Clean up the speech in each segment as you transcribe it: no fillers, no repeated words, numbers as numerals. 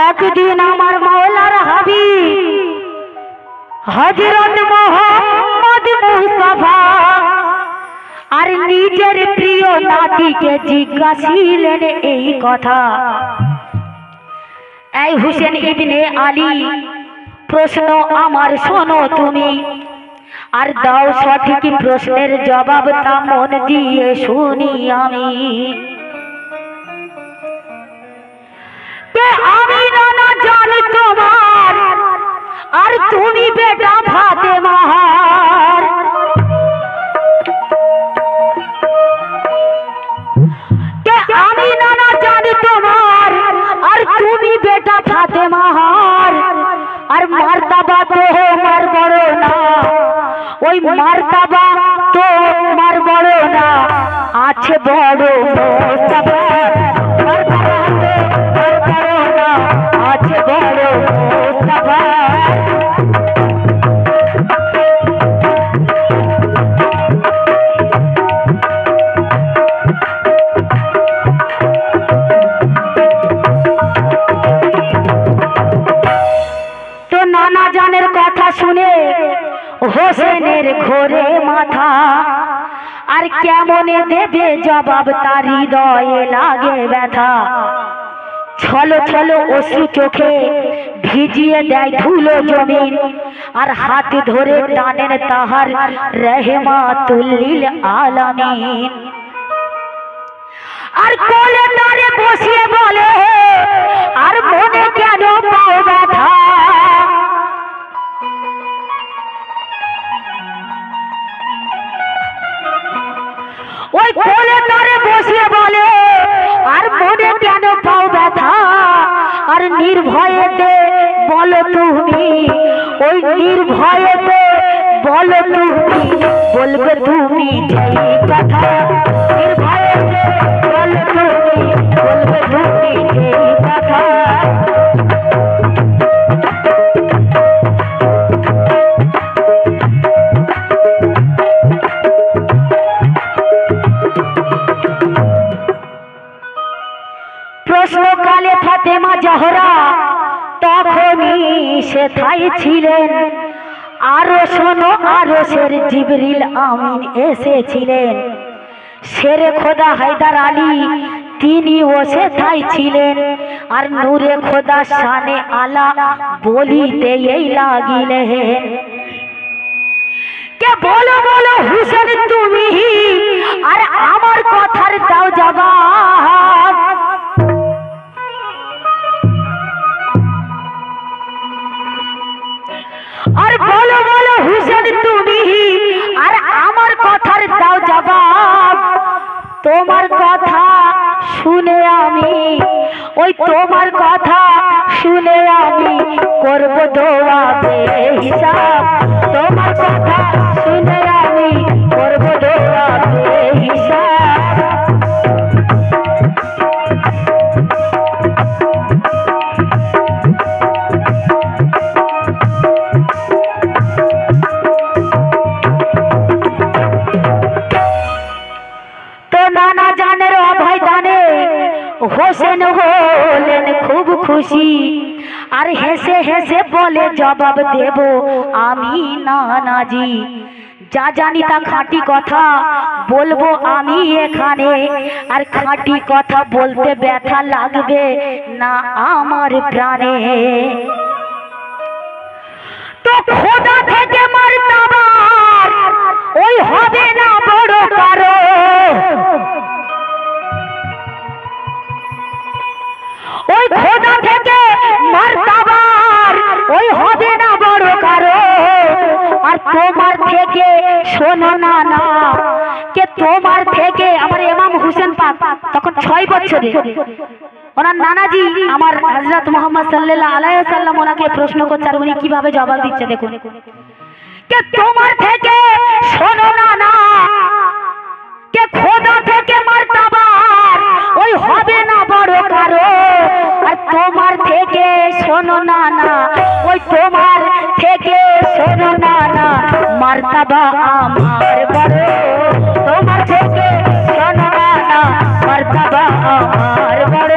একদিন আমার মাওলার হাবিব হযরত মুহাম্মদ মুস্তাফা আর নিজের প্রিয় নাতিকে জিজ্ঞাসিলেন এই কথা, এই হুসেন ইবনে আলী, প্রশ্ন আমার শোনো তুমি, আর দাও সঠিক প্রশ্নের জবাব, তা মন দিয়ে শুনি আমি। আমি নানা জানি তোমার, আর তুমি বেটা ফাতেমার। আমি নানা জানি তোমার, আর তুমি বেটা ফাতেমার। আর মারতাবা তোমার বড় না, ওই মারতাবা তোমার বড় না, আছে বড় মুস্তাফা। শুনে হোসেনের ঘোরে মাথা, আর কেমনে দেবে জবাব, তার হৃদয়ে লাগে ব্যথা। ছলো ছলো অশ্রু চোখে ভিজিয়ে দেয় ধুলো জমিন, আর হাত ধরে টানেন তাহার রহমাতুল লিল আলামিন। আর কোলে তারে বসিয়ে বলে, আর মনে কেন পাও ব্যথা? ওই কোলে তারে বসিয়ে বলে, আর মনে কেন পাও ব্যথা? আর নির্ভয়েতে বলো তুমি, ওই নির্ভয়েতে বলো তুমি, বলবে তুমি যেই কথা। নির্ভয়েতে বলো তুমি, বলবে তুমি যেই কথা। প্রশ্নকালে ফাতেমা জহরা তখনই সেথায় ছিলেন। আরো শোনো, আরশের জিবরিল আমিন এসেছিলেন। শেরে খোদা হায়দার আলী তিনিও সেথায় ছিলেন। আর নূরে খোদা শানে আলা বলিতে এই লাগিলেন, কে বলো বলো হুসেন তুমি, আর আমার কথার দাও জবাব। আর বলো বলো হুসেন তুমি, আর আমার কথার দাও জবাব। তোমার কথা শুনে আমি, ওই তোমার কথা শুনে আমি করব দোয়া বেহিসাব। তোমার কথা শুনে আমি করব দোয়া বেহিসাব। হোসেন হলেন খুব খুশি, আর হেসে হেসে বলে জবাব দেব আমি নানাজি। যা জানি তা খাঁটি কথা বলবো আমি এখানে, আর খাঁটি কথা বলতে ব্যথা লাগবে না আমার প্রাণে। তো খোদা থেকে মারতাবা ওই হবে না বড় কারো। ওই খোদা থেকে মারতাবার ওই হবে না বড় কারো। আর তোমার থেকে শোনো না না, কে তোমার থেকে আমার ইমাম হুসেন পাক তখন 6 বছরে, ওনার নানাজি আমার হযরত মুহাম্মদ সাল্লাল্লাহু আলাইহি ওয়াসাল্লাম ওনাকে প্রশ্ন করছে, আর উনি কিভাবে জবাব দিচ্ছে দেখুন। কে তোমার থেকে শোনো না না, কে খোদা থেকে মারতাবার ওই হবে না বড় কারো। আর তোমার থেকে শোনো না না, ওই তোমার থেকে শোনো না না, মারতাবা আমার বড়। তোমার থেকে শোনো না না, মারতাবা আমার বড়।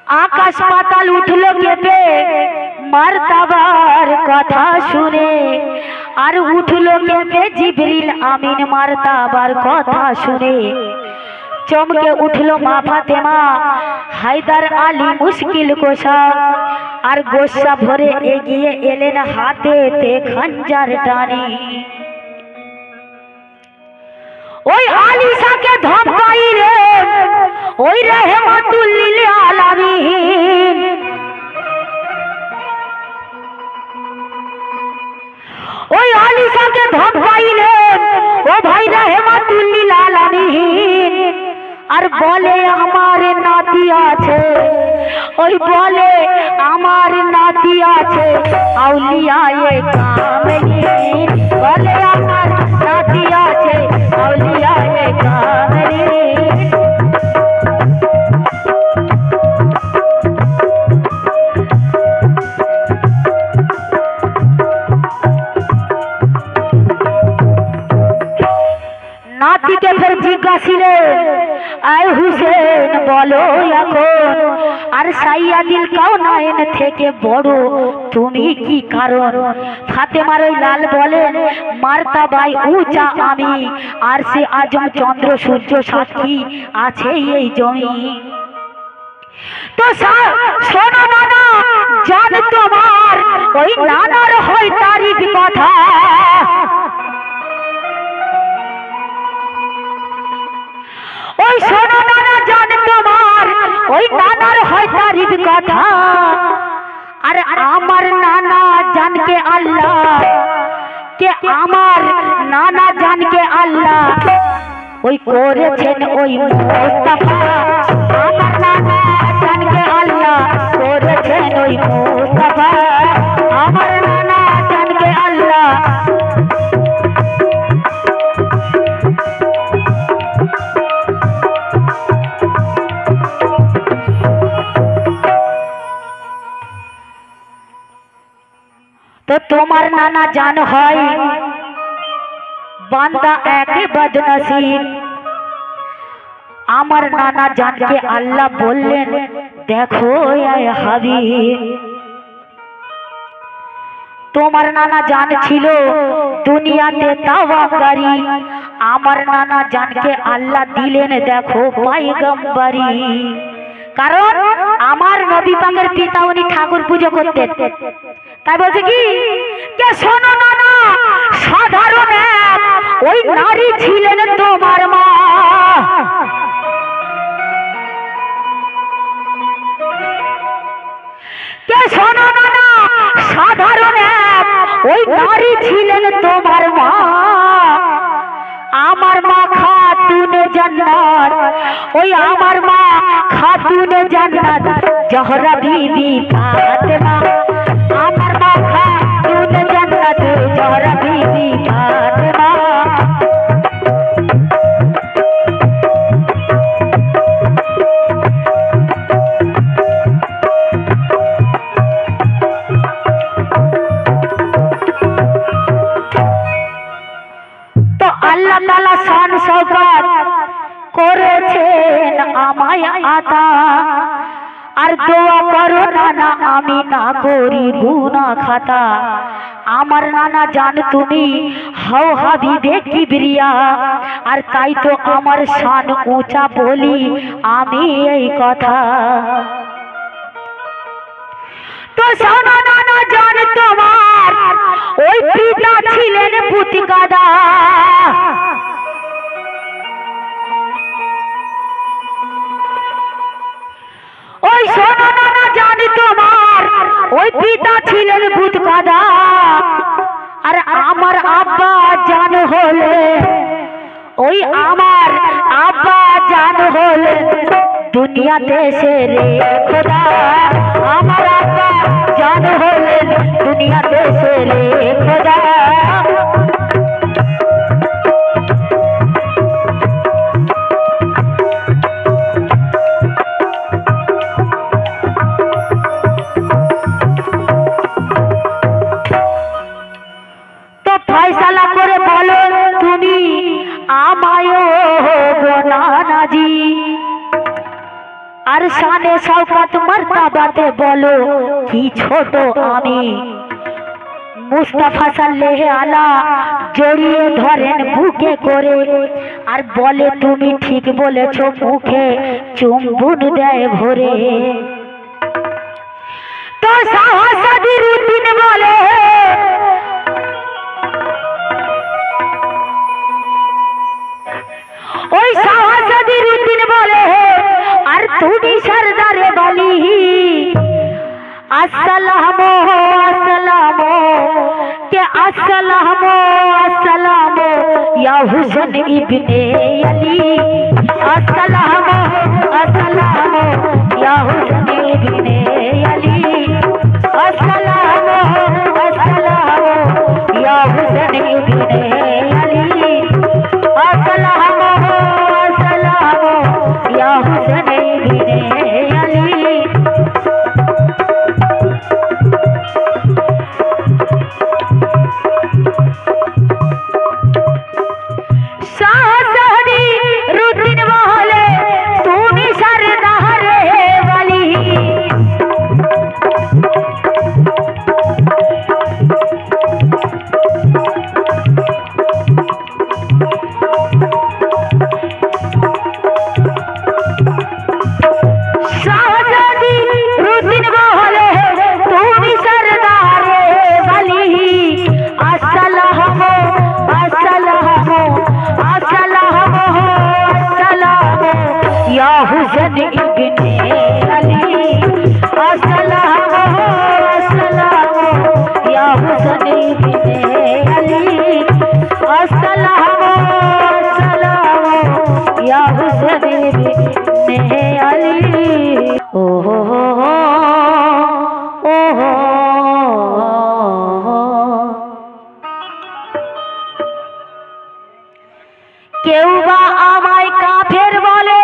आकाश पाताल उठलो केঁপে মারতাবার কথা শুনে আর উঠলো কেঁপে জিবরিল আমিন মারতাবার কথা শুনে চমকে উঠলো মা ফাতেমা হায়দার আলী মুশকিল কোষা আর গোসা ভরে এগিয়ে এলেন হাতেতে খঞ্জার টানি ওই আলিশাকে ধমকাইলেন ওই রহমাতুল লিল আলামিন ওই আলিশাকে ধমকাইলেন ও ভাই রহমাতুল লিল আলামিন আর বলে আমার নাতি আছে ওই বলে আমার নাতি আছে আউলিয়ায়ে কামিলিন বলে আমার নাতি আছে আউলিয়ায়ে কামিলিন नाती के फिर जिज्ञासिले आए हुसैन बोलो এখন আর সাইয়া দিল কাউনাইন থেকে বড় তুমি কি কারণ ফাতেমার ওই লাল বলেন মারতাবাই উঁচা আমি আর সে আজম চন্দ্র সূর্য সাক্ষী আছে এই জমি তো শোনো নানা জান তোমার ওই নানার হয় তারিখ কথা ওই শোনো নানা জান তোমার ওই নানার হয় তারিখ কথা আর আমার নানা জানকে আল্লাহ কে আমার নানা জানকে আল্লাহ ওই করেছেন ওই মুস্তাফা আমার নানা জানকে আল্লাহ করেছেন ওই মুস্তাফা আমার নানা জানকে আল্লাহ तो तुम्हार नाना जान है बांदा एक बदनसीब आमर नाना जान के अल्लाह बोलें देखो ये हबीब तुम्हार नाना जान छिलो दुनिया ते तावाकारी आमर नाना जान के अल्लाह दिलेन देखो पैगम्बरी कारण आमार नबी पाकेर पिता उनी ठाकुर पूजो करतेन তাই বলছে কি কে শোনো নানা সাধারণ ওই নারী ছিলেন তোমার মা কে শোনো নানা সাধারণ ওই নারী ছিলেন তোমার মা আমার মা খাতুনে জান্নাত ওই আমার মা খাতুনে জান্নাত জহরা বিবি ফাতেমা আমার মা খাতুনে জান্নাত জহরা বিবি ফাতেমা তো আল্লাহ তাআলা শান শওকত করেছেন আমায় আতা আর দোয়া করো নানা আমি না করি গুনাহ খাতা আমার নানা জান তুমি হও হাবিবে কিবরিয়া আর তাই তো আমার শান উঁচা বলি আমি এই কথা তো শোনো নানা জান তোমার ওই পিতা ছিলেন পুতিকাদা ওই শোনো নানা জান তোমার ওই পিতা ছিলেন ভূতকাদা আর আমার আব্বা জান হলে ওই আমার আব্বা জান হলে দুনিয়াতে সে রে খোদা আমার আব্বা জান হলে দুনিয়াতে সে রে খোদা আর শান শানে শওকত মর্তবাতে বলো কি ছোট আমি। মুস্তাফা সাল্লাল্লাহু আলা জড়িয়ে ধরেন বুকে করে আর বলে তুমি ঠিক বলেছ মুখে চুম্বন দেয় ভরে। তো সাহসাদির দিন বলে ওই সাহসাদির দিন বলে আর তুমি সরদারে বলি আসসালামু আসসালামু के अस्सलामु अस्सलामु या हुसैन इब्ने अली। अस्सलामु अस्सलामु या हुसैन इब्ने अली। अस्सलामु अस्सलामु या हुसैन इब्ने अली। अस्सलामु अस्सलामु या हुसैन इब्ने अली। हुसैन इब्ने अली। अस्सलामु अस्सलामु या हुसैन इब्ने अली। अस्सलामु अस्सलामु या हुसैन इब्ने अली। ओ हो কেউ বা আমায় কাফের বলে,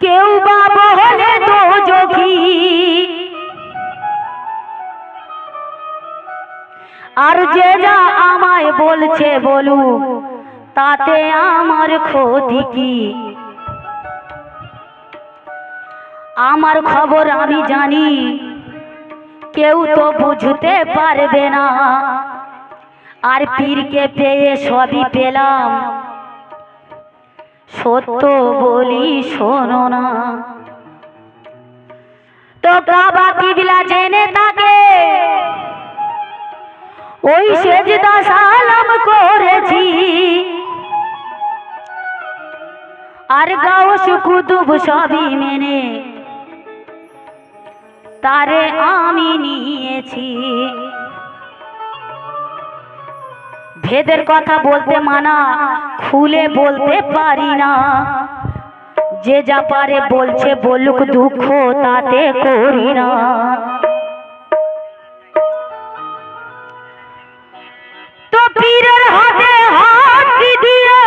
কেউ বা বলে দোজখী, আর যে যা আমায় বলছে বলুক তাতে আমার ক্ষতি কি। আমার খবর আমি জানি কেউ তো বুঝতে পারবে না, আর পীরকে পেয়ে সবই পেলাম সত্য বলি শোনো না। তো কাবা কিবলা জেনে থাকে ওই সেজদা সালাম করেছি, আর গাউস কুতুব সবই মেনে তারে আমি নিয়েছি। ভেদের কথা বলতে মানা, খুলে বলতে পারি না, যে যা পারে বলছে বলুক দুঃখ তাতে করি না। তো পীরের হাতে হাত দিয়ে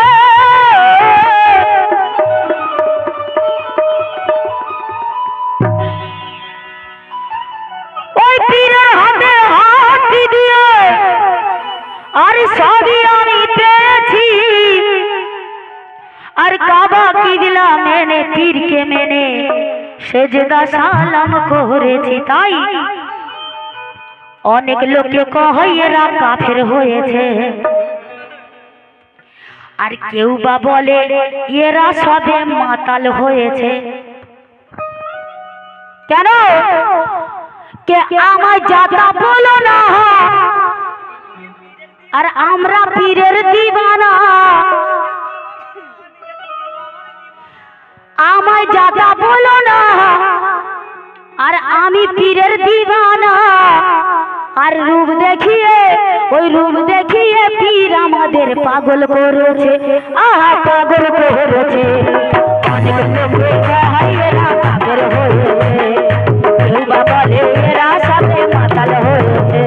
ওই পীরের হাতে হাত দিয়ে আর সবই আমি পেয়েছি, আর কাবা কিবলা মেনে পীরকে মেনে সেজদা সালাম করেছি। তাই অনেক লোকে কয় এরা কাফের হয়েছে, আর কেউ বা বলে এরা সবে মাতাল হয়েছে। কেন কে আমায় যাতা বলো না, আর আমরা পীরের দিওয়ানা। আমায় যাতা বলো না, আর আমি পীরের দিওয়ানা। আর রূপ দেখিয়ে ওই রূপ দেখিয়ে পীর আমাদের পাগল করেছে, আহা পাগল করেছে। অনেক লোকে কয় এরা কাফের হয়েছে, কেউ বা বলে এরা সবে মাতাল হয়েছে।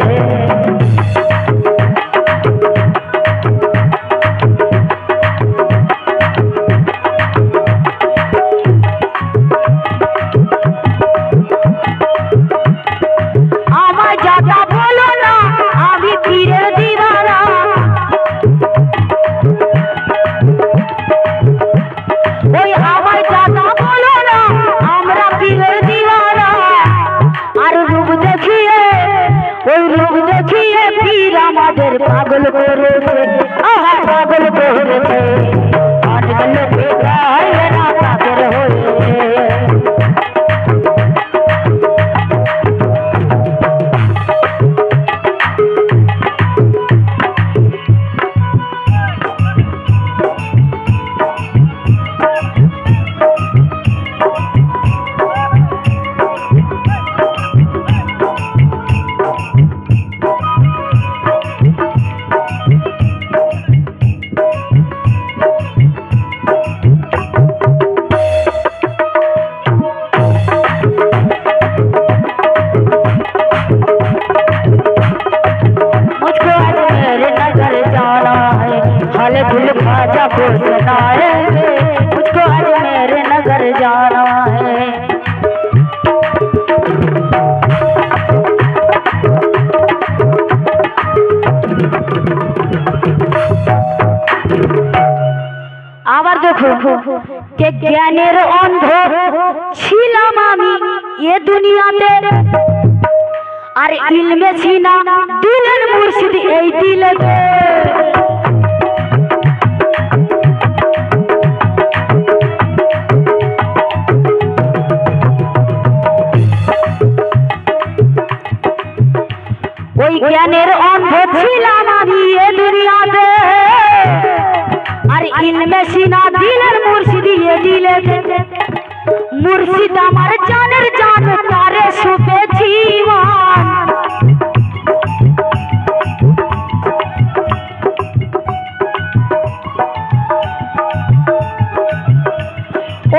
ওই আমায় যাতা আমাদের পাগল করেছে, আহা পাগল করেছে। অনেক লোকে গায় না কাকের হয়েছে। फल खाजा को सुनाएंगे, मुझको आज मेरे नगर जाना है। আবার দেখো কে জ্ঞানের অন্ধ ছিলাম আমি এ দুনিয়াতে, আর ইলমে ছিনা দিলেন মুর্শিদ এই দিলেতে। ওই জ্ঞানের অন্ধ ছিলাম আমি এ দুনিয়াতে, আর ইলমে ছিনা দিলেন মুর্শিদ এ দিলেতে। মুর্শিদ আমার জানের জান তারে সুপেছি মান,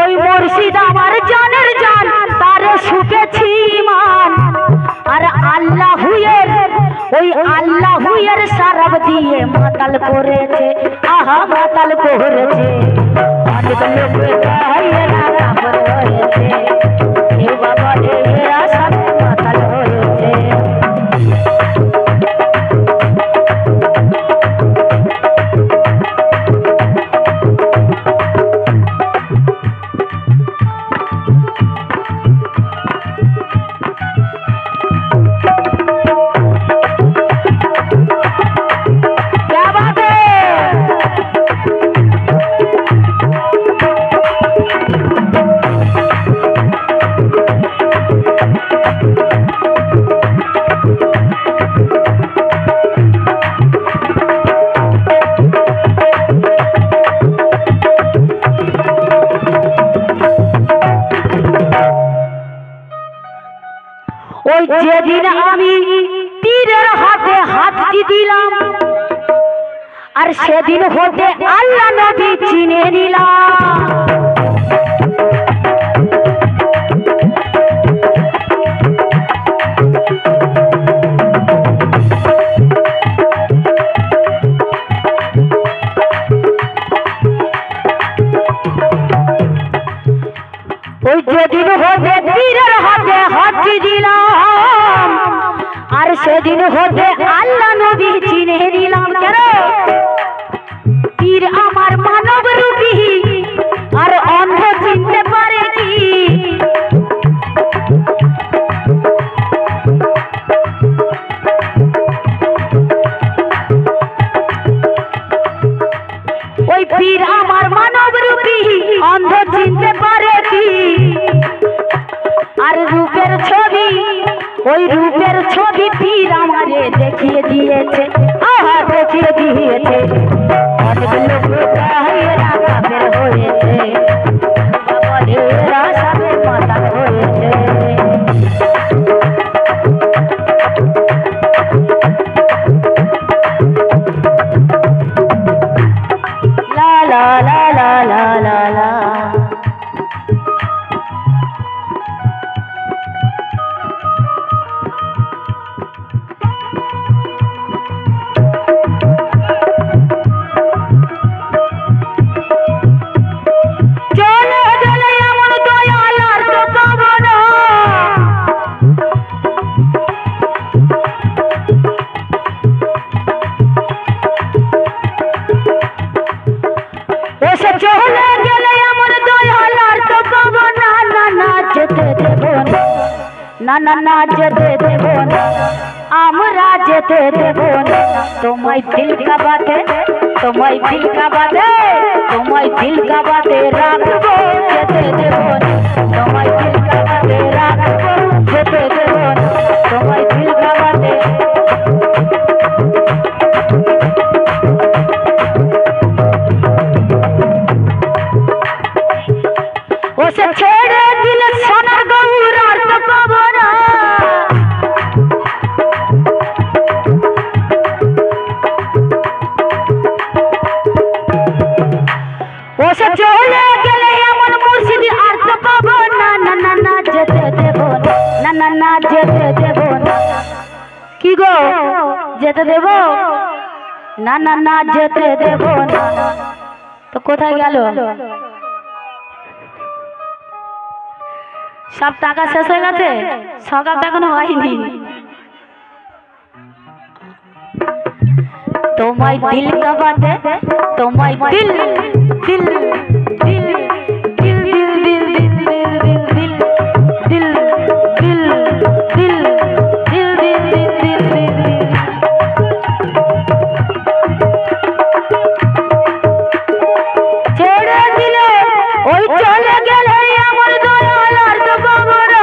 ওই মুর্শিদ আমার জানের জান তারে সুপেছি মান। আর আল্লাহুয়ের ওই আল্লাহুয়ের শরাব দিয়ে মাতাল করেছে, আহা মাতাল করেছে। অনেক লোক গায়ে না কাপড় হয়েছে, এ বাবা এরা সব মাতাল হয়েছে। ওই যেদিন আমি পীরের হাতে হাতটি দিলাম, আর সেদিন হতে আল্লাহ নবী চিনে নিলাম। ওই যেদিন হতে পীরের হাতে হাতটি দিলাম, আর সেদিন হতে আল্লাহ নবী চিনে নিলাম। কেন? পীর আমার মানব রূপী, আর অন্ধ চিনতে পারে কি? ওই পীর আমার মানব রূপী, অন্ধ চিনতে পারে কি? আর রূপের ছবি, ওই রূপের ছবি পীর আমারে দেখিয়ে দিয়েছে, আহা দেখিয়ে দিয়েছে। অনেক লোক গায়েরা কাফের হয়েছে, এরা সবে মাতাল হয়েছে। লা লা লা লা লা লা লা। না না না যেতে দেব না, আমরা যেতে দেব না তোমায় দিল কা বাতে, তোমায় দিল কা বাতে, তোমায় দিল কা বাতে রাখবো, যেতে দেব না তোমায় দিল কা বাতে রাখবো, যেতে দেব না তোমায় দিল কা বাতে। ওসে ছেড়ে দিলে সোনার গৌর আর তো পাবো না, ওসে চলে গেলে এমন মুর্শিদি আর তো পাবো না, না না না যেতে দেব না, না না যেতে দেব না। কি গো যেতে দেব না, না না যেতে দেব না। তো কোথায় গেল? সব টাকা শেষ হয়ে গেছে, সকাল এখনো হয়নি। তোমায় দিল কা বাতে, তোমায় দিল দিল দিল দিল দিল দিল দিল দিল দিল দিল দিল দিল দিল দিল দিল দিল দিল। ছেড়ে দিলে ওই চলে গেলে আমার দয়াল আর তো পাবো না,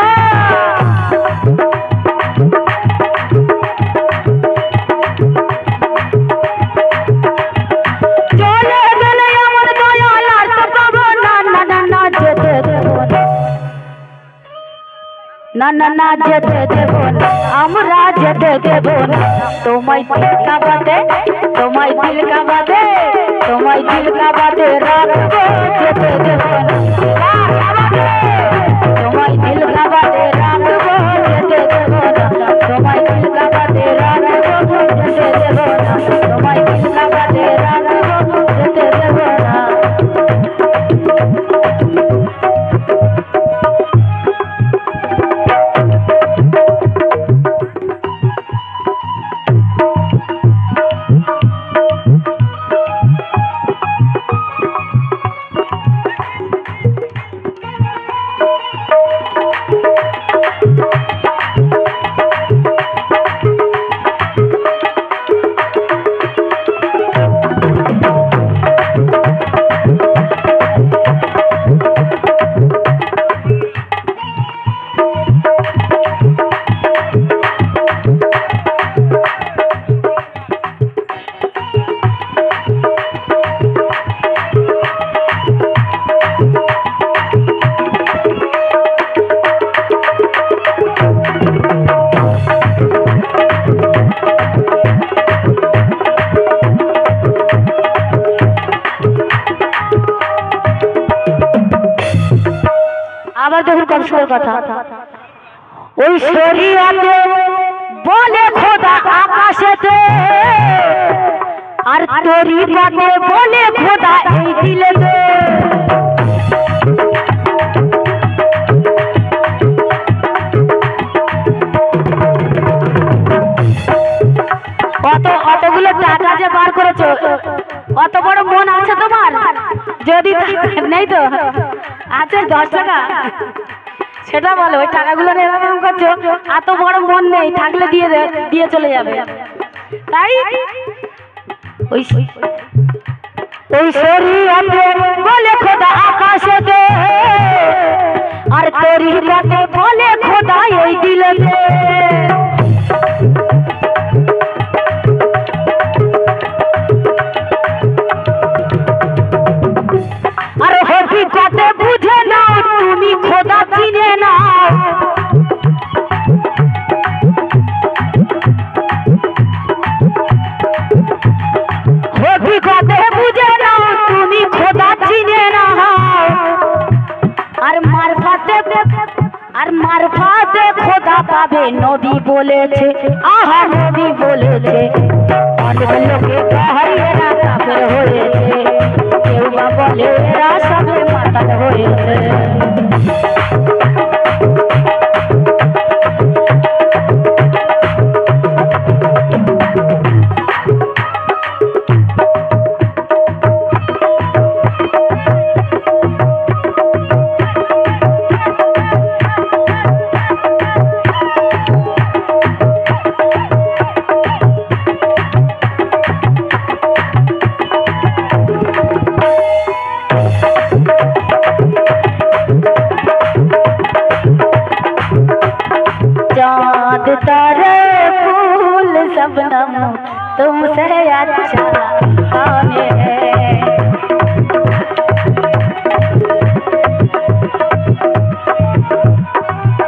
চলে গেলে আমার দয়াল আর তো পাবো না, না না না যেতে দেব না, না না না যেতে দেব না, আমরা যেতে দেব না তোমায় দিল কা বাতে, তোমায় দিল কা বাতে, তোমায় দিল কা বাতে রাখবো, যেতে দেব না তোমায় দিল কা বাতে রাখবো, যেতে দেব না তোমায় দিল কা বাতে রাখবো, যেতে দেব না তোমায় দিল কা বাতে রাখবো, যেতে দেব না। আবার দেখুন কনসের কথা, ওই শরীয়তে বলে খোদা আকাশেতে, আর তরিকাতে বলে খোদা এই দিলেতে। অতগুলো টাকা যে বার করেছো, অত বড় মন আছে তোমার? যদি নেই তো আছে 10 টাকা, সেটা বলো। ওই টাকাগুলো এরকম করছো, এত বড় মন নেই, থাকলে দিয়ে চলে যাবে। তাই ওই শরীয়তে বলে খোদা আকাশেতে, আর তরিকাতে বলে খোদা এই দিলেতে। আর হকিকতে বুঝে নাও তুমি, খোদা চিনে নাও। হকিকতে বুঝে নাও তুমি, খোদা চিনে নাও। আর মারফাতে খোদা পাবে, নবী বলেছে, আহা নবী বলেছে। অনেক লোকে হারিয়ে না কাফের হয়েছে, কেউ বা বলে এরা সবে মাতাল হয়েছে। तारे फूल शबनम तुमसे अच्छा कौन है।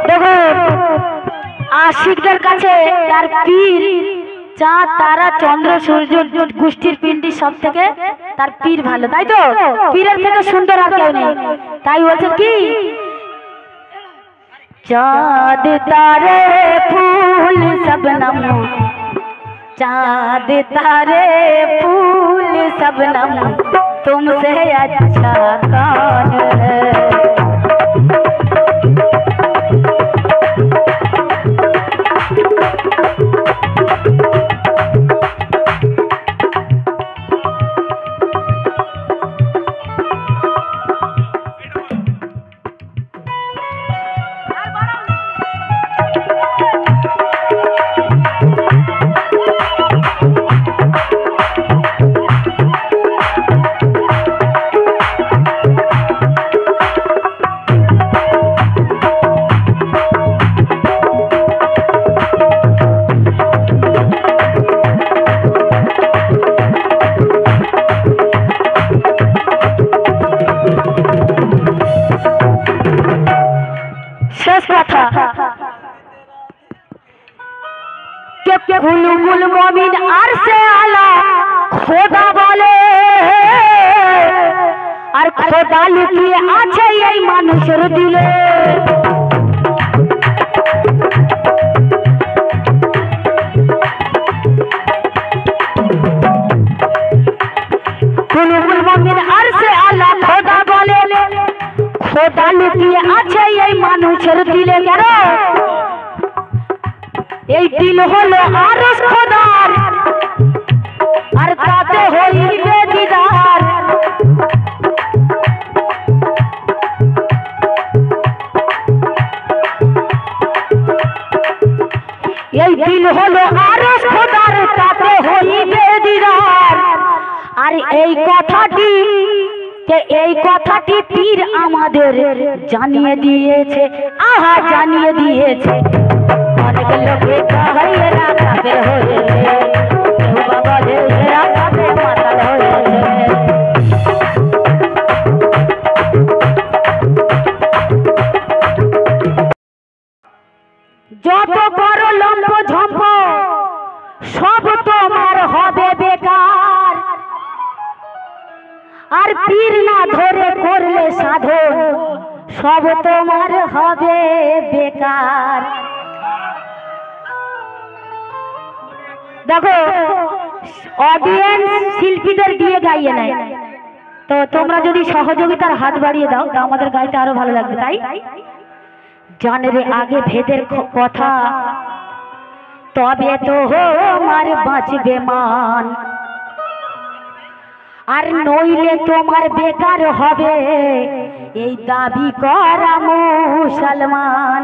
देखो आशिकদের কাছে তার পীর চাঁদ তারা চন্দ্র সূর্য গোষ্ঠীর পিণ্ডি সব থেকে তার পীর ভালো, তাই তো? পীরের থেকে সুন্দর আর কেউ নেই। তাই বলছে কি चाँद तारे फूल शबनम, चाँद तारे फूल शबनम तुमसे अच्छा कौन है। কুলুবুল মুমিন আরশে আলা খোদা বলে, আর খোদা লুকিয়ে আছে এই মানুষের দিলে। কুলুবুল মুমিন আরশে আলা খোদা বলে, খোদা লুকিয়ে আছে এই মানুষের দিলে। কেন? এই দিল হলো আরশ খোদার, আর তাতে হইবে দিদার। এই দিল হলো আরশ খোদার, তাতে হইবে দিদার। আর এই কথাটি পীর আমাদের জানিয়ে দিয়েছে, আহা জানিয়ে দিয়েছে। অনেক লোকে কহে এরা কাফের হয়েছে, কেউ বা বলে এরা কাফের মাতাল হয়েছে। যত করো লম্ব ঝম্প সব তোমার হবে বেকার, আর পীর না ধরে করলে সাধন সব তোমার হবে বেকার। দেখো অডিয়েন্স শিল্পীদের দিয়ে গাইয়ে নেয়, তো তোমরা যদি সহযোগিতার হাত বাড়িয়ে দাও তা আমাদের গাইতে আরো ভালো লাগবে। তাই জানরে আগে ভেদের কথা, তবে তো আমার বাঁচবে মান, আর নইলে তোমার বেকার হবে এই দাবি করা মুসলমান।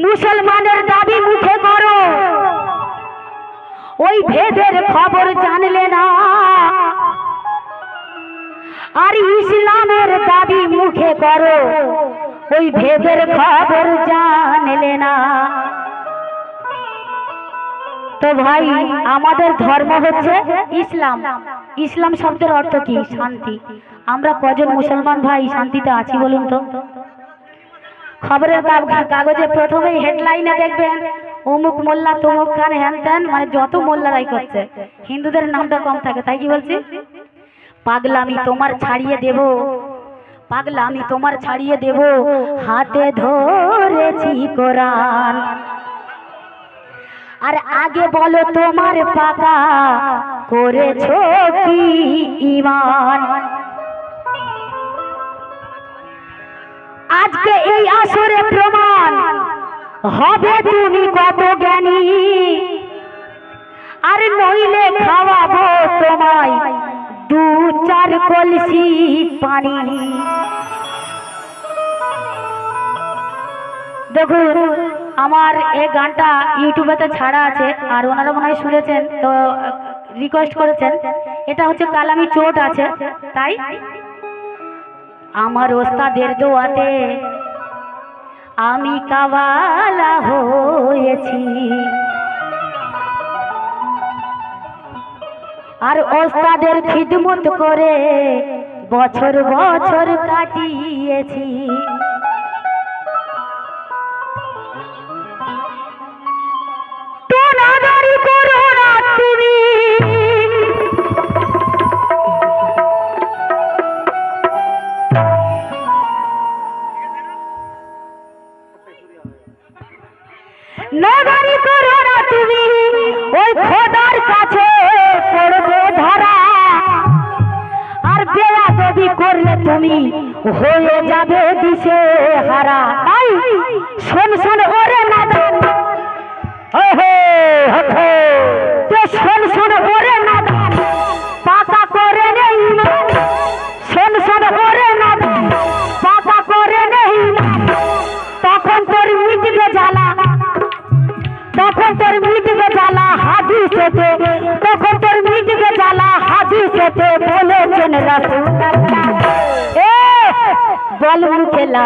মুসলমানের দাবি মুখে করো, ওই ভেদের খবর জানলে না, আর ইসলামের দাবি মুখে করো, ওই ভেদের খবর জানলে না। তো ভাই আমাদের ধর্ম হচ্ছে ইসলাম। ইসলাম শব্দের অর্থ কি? শান্তি। আমরা কজন মুসলমান ভাই শান্তিতে আছি বলুন তো? খবরের কাগজে প্রথমেই হেডলাইনে দেখবেন অমুক মোল্লা তমুক খান হ্যান ত্যান, মানে যত মোল্লারাই করছে, হিন্দুদের নামটা কম থাকে। তাই কি বলছি? পাগলামি তোমার ছাড়িয়ে দেব, পাগলামি তোমার ছাড়িয়ে দেব, হাতে ধরেছি কোরআন। আর আগে বলো তোমার পাকা করেছো কি ঈমান। আজকে এই আসরে প্রমাণ হবে তুমি কত জ্ঞানী, আর নইলে খাওয়াবো তোমায় দু চার কলসি পানি। দেখুন আমার এই গানটা ইউটিউবেতে ছাড়া আছে, আর ওনারা মনে হয় শুনেছেন তো রিকোয়েস্ট করেছেন। এটা হচ্ছে কালামি চোট আছে, তাই আমার ওস্তাদের দোয়াতে, আমি কাওয়ালা হয়েছি আর ওস্তাদের খিদমত করে বছর বছর কাটিয়েছি। নগরী করো না তুমি ওই খোদার কাছে পড়বে ধরা আর বেয়াদবি করলে তুমি হয়ে যাবে দিশে হারা। তাই শোন শোন ওরে নাদান শোন শোন ওরে নাদান পাকা করে নেই শোন শোন ওরে নাদান পাকা করে নেই তখন তোর মিটবে জ্বালা তখন তোর মিটবে জ্বালা হাদিসেতে তখন তোর মিটবে জ্বালা হাদিসেতে বলেছেন রাসূলুল্লাহ এ বল মুখে লা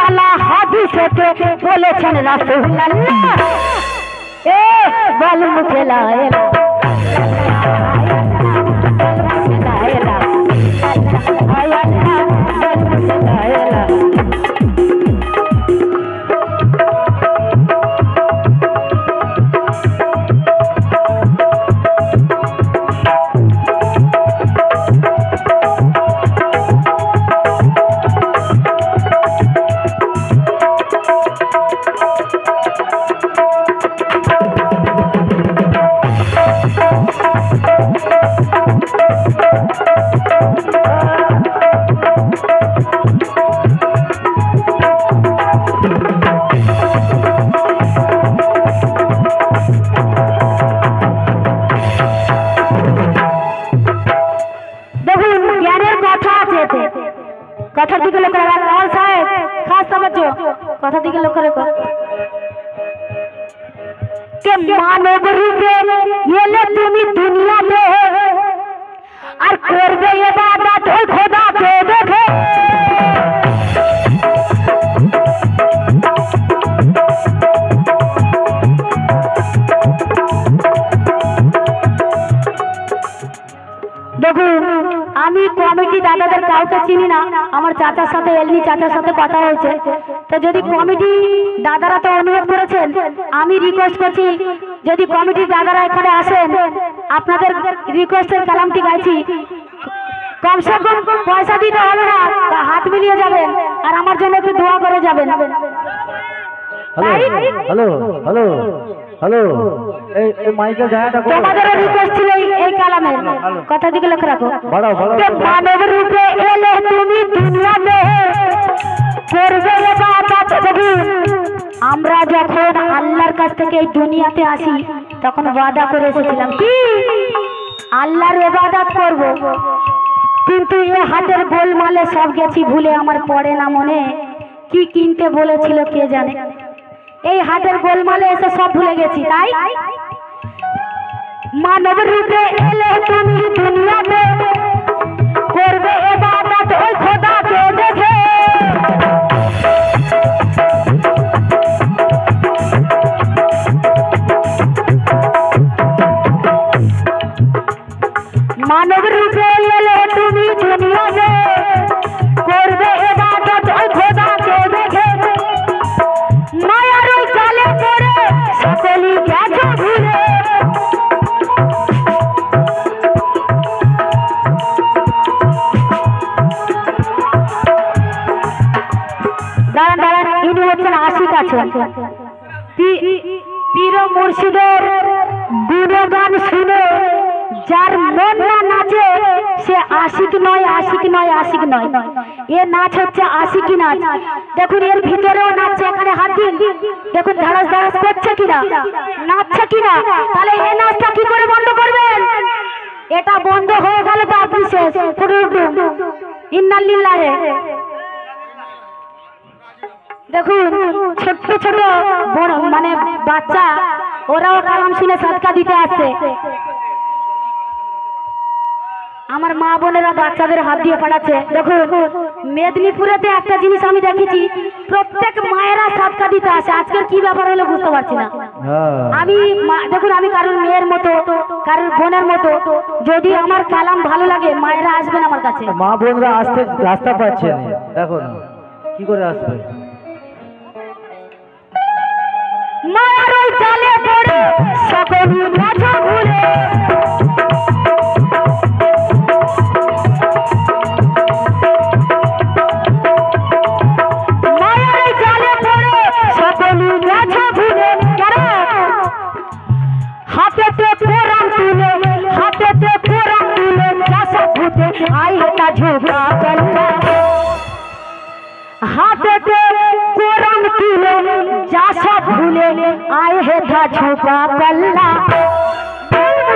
ইলাহা বলেছেন রাসূলুল্লাহ এ বল মুখে লা কথার দিকে লক্ষ্য রাখো কাল সাহেব খাস তবজ্জো কথার দিকে লক্ষ্য রাখো কে মানব রূপে এলে তুমি দুনিয়াতে আর করবে ইবাদত ওই খোদাকে দেখে দেখুন আমি কমিটি দাদাদের কাউকে চিনি না আমার চাচার সাথে এলনি চাচার সাথে কথা হয়েছে তো যদি কমিটি দাদারা তো অনুরোধ করেছেন আমি রিকোয়েস্ট করছি যদি কমিটি দাদারা এখানে আসেন আপনাদের রিকোয়েস্টের কালামটি গাইছি কমসে কম পয়সা দিতে হবে না হাত মিলিয়ে যাবেন আর আমার জন্য একটু দোয়া করে যাবেন। হ্যালো হ্যালো হ্যালো এই মাইকেল জায়গাটা তোমাদেরও রিকোয়েস্ট ছিল এই কালামের কথা দিকে লক্ষ্য রাখো মানব রূপে এলে তুমি দুনিয়াতে করবে ইবাদত আমরা যখন আল্লাহর কাছ থেকে এই দুনিয়াতে আসি তখন ওয়াদা করে এসেছিলাম কি আল্লাহর ইবাদত করব কিন্তু এই হাতের গোলমালে সব গেছি ভুলে আমার পড়ে না মনে কি কিনতে বলেছিল কে জানে এই হাতের গোলমালে এসে সব ভুলে গেছি তাই মানব রূপে এলে তুমি দুনিয়াতে করবে ইবাদত ওই খোদাকে দেখে মানব রূপে এলে তুমি দুনিয়াতে করবে ইবাদত ওই খোদাকে দেখে মায়ার ওই জালে পড়ে সকলেই গেছো ভুলে দাঁড়ান দাঁড়ান ইনি হচ্ছেন আশিক আছেন পীর মুর্শিদের গুণগান শুনে যার মন না নাচে সে আশিক নয়, আশিক নয়, আশিক নয়। এ নাচ হচ্ছে আশিকি নাচ। দেখুন এর ভিতরেও নাচছে, এখানে হাত দিন, দেখুন ধারাস ধারাস করছে কিনা, নাচছে কিনা। তাহলে এই নাচটা কি করে বন্ধ করবেন? এটা বন্ধ হয়ে গেলে তো আপনি শেষ। ইন্নালিল্লাহে। দেখুন ছোট্ট ছোট বড় মানে বাচ্চা ওরাও কালাম শুনে সাদকা দিতে আসছে। আমার মা বোনেরা বাচ্চাদের হাত দিয়ে পাঠাচ্ছে। দেখুন মেদিনীপুরেতে একটা জিনিস আমি দেখেছি, প্রত্যেক মায়েরা সাদকা দিতে আসে। আজকের কি ব্যাপার হলো বুঝতে পারছি না। আমি দেখুন আমি কারোর মেয়ের মতো, কারোর বোনের মতো, যদি আমার কালাম ভালো লাগে মায়েরা আসবেন আমার কাছে। মা বোনরা আসতে রাস্তা পাচ্ছে না, দেখো না কি করে আসবে। মায়ের ওই জালে পড়ে সকলই মাথা ঘুরে, মায়ের ওই জালে পড়ে সকলই মাথা ঘুরে। হাতেতে কোরআন তুলে, হাতেতে কোরআন তুলে চাষা ভূতে আইটা ঝোঁকা গল্লা। হাতেতে কোরআন তুলে চাষা ভুলে आए है था छुपा पल्ला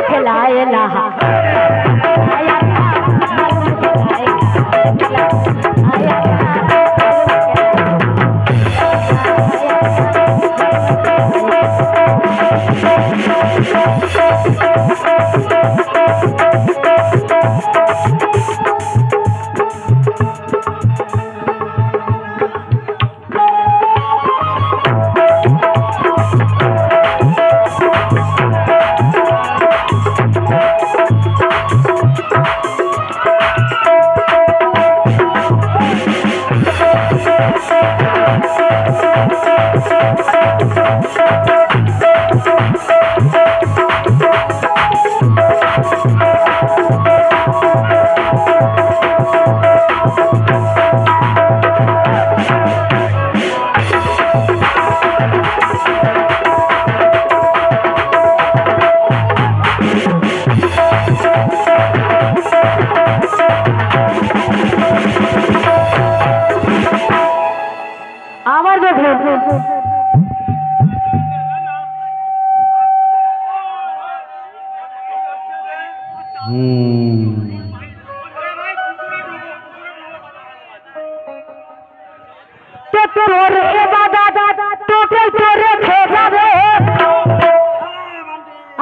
खिलाए लहा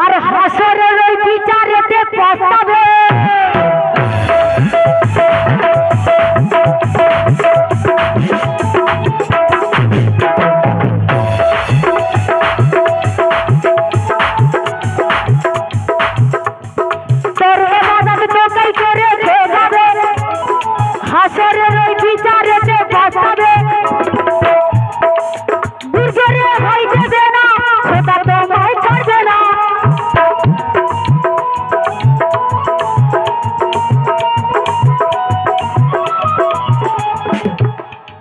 আর হাসরের ওই বিচারেতে পস্তাবে। তোর ইবাদত তোকেই করে খেয়ে যাবে, হাসরের ওই বিচারেতে পস্তাবে। গুজরে হইতে দে না, খোদা তোমায় ছাড়বে না।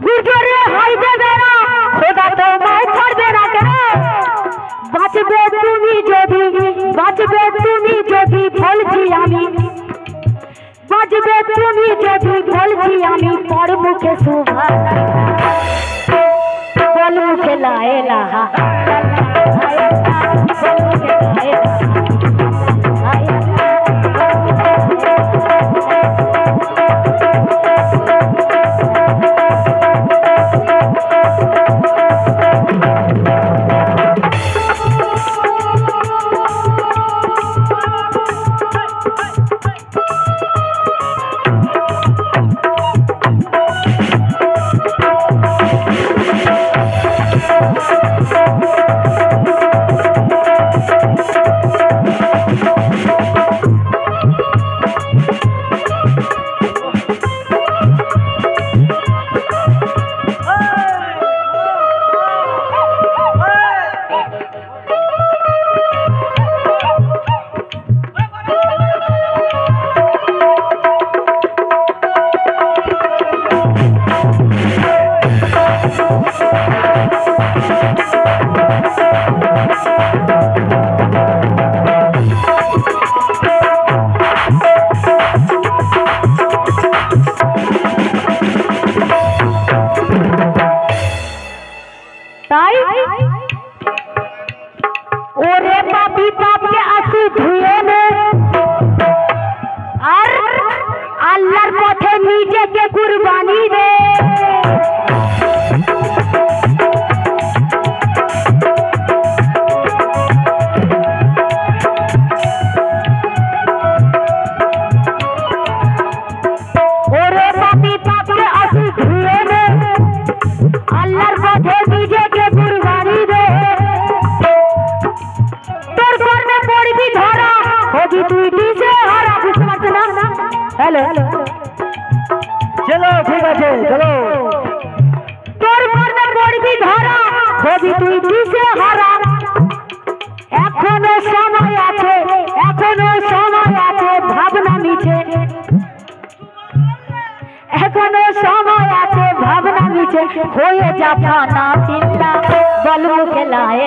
গুজরে হইতে দে না, খোদা তোমায় ছাড়বে না। কেন বাঁচবে তুমি যদি, বাঁচবে তুমি যদি বলছি আমি, বাঁচবে তুমি যদি বলছি আমি। পর মুখে সুবহানাল্লাহ, বল মুখে লা ইলাহা ওরে পাপি পাপকে আসু ধুয়ে নে আর আল্লাহর পথে নিজেকে কুরবানি দে। ওরে পাপি পাপকে আসু ধুয়ে নে আল্লাহর পথে নিজেকে কুরবানি দে। তোর কর্মে পড়বি ধরা হবি তুই দিশে হারা। বুঝতে পারছ না? হ্যালো চলো ঠিক আছে চলো। তোর কর্মে পড়বি ধরা হবি তুই দিশে হারা। এখনো সময় আছে, এখনো সময় আছে ভাবনা মিছে। এখনো সময় আছে ভাবনা মিছে। হয়ে যা ফানা ফিল্লা বল মুখে লায়ে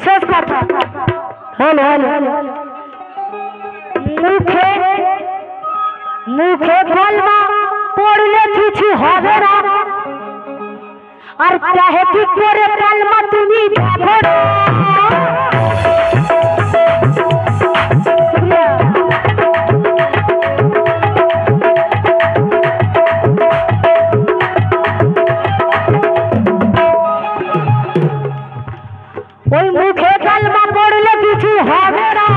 শেষ কথা। মুখে মুখে কলমা পড়লে কিছু হবে না আর চাহে কি করে কলমা তুমি দেখো না। ওই মুখে কালমা পড়লে কিছু হবে না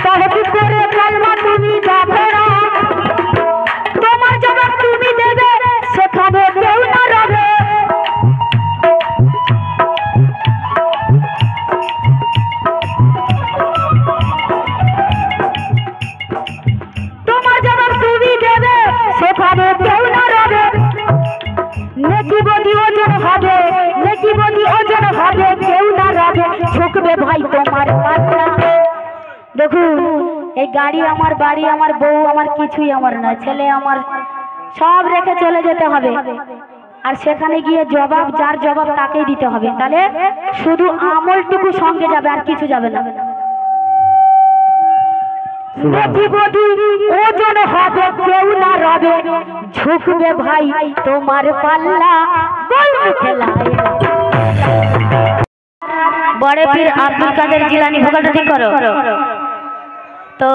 তাহলে কি করে কালমা তুমি দেখো না। তোমার জবাব তুমি দেবে সেখানে কেউ না রবে। তোমার জবাব তুমি দেবে সেখানে কেউ না রবে। নেকি বদি ওজন হবে, নেকি বদি ওজন হবে কেউ না রবে। ঝুঁকবে ভাই তোমার পাল্লা। দেখুন এই গাড়ি আমার, বাড়ি আমার, বউ আমার, কিছুই আমার না, ছেলে আমার, সব রেখে চলে যেতে হবে। আর সেখানে গিয়ে জবাব যার জবাব তাকেই দিতে হবে। তাহলে শুধু আমলটুকু সঙ্গে যাবে আর কিছু যাবে না। নেকি বদি ওজন হবে কেউ না রবে। ঝুঁকবে ভাই তোমার পাল্লা বল মুখে লায়ে। বড় পীর আব্দুল কাদের জিলানী ভোকালটা ঠিক করো। তো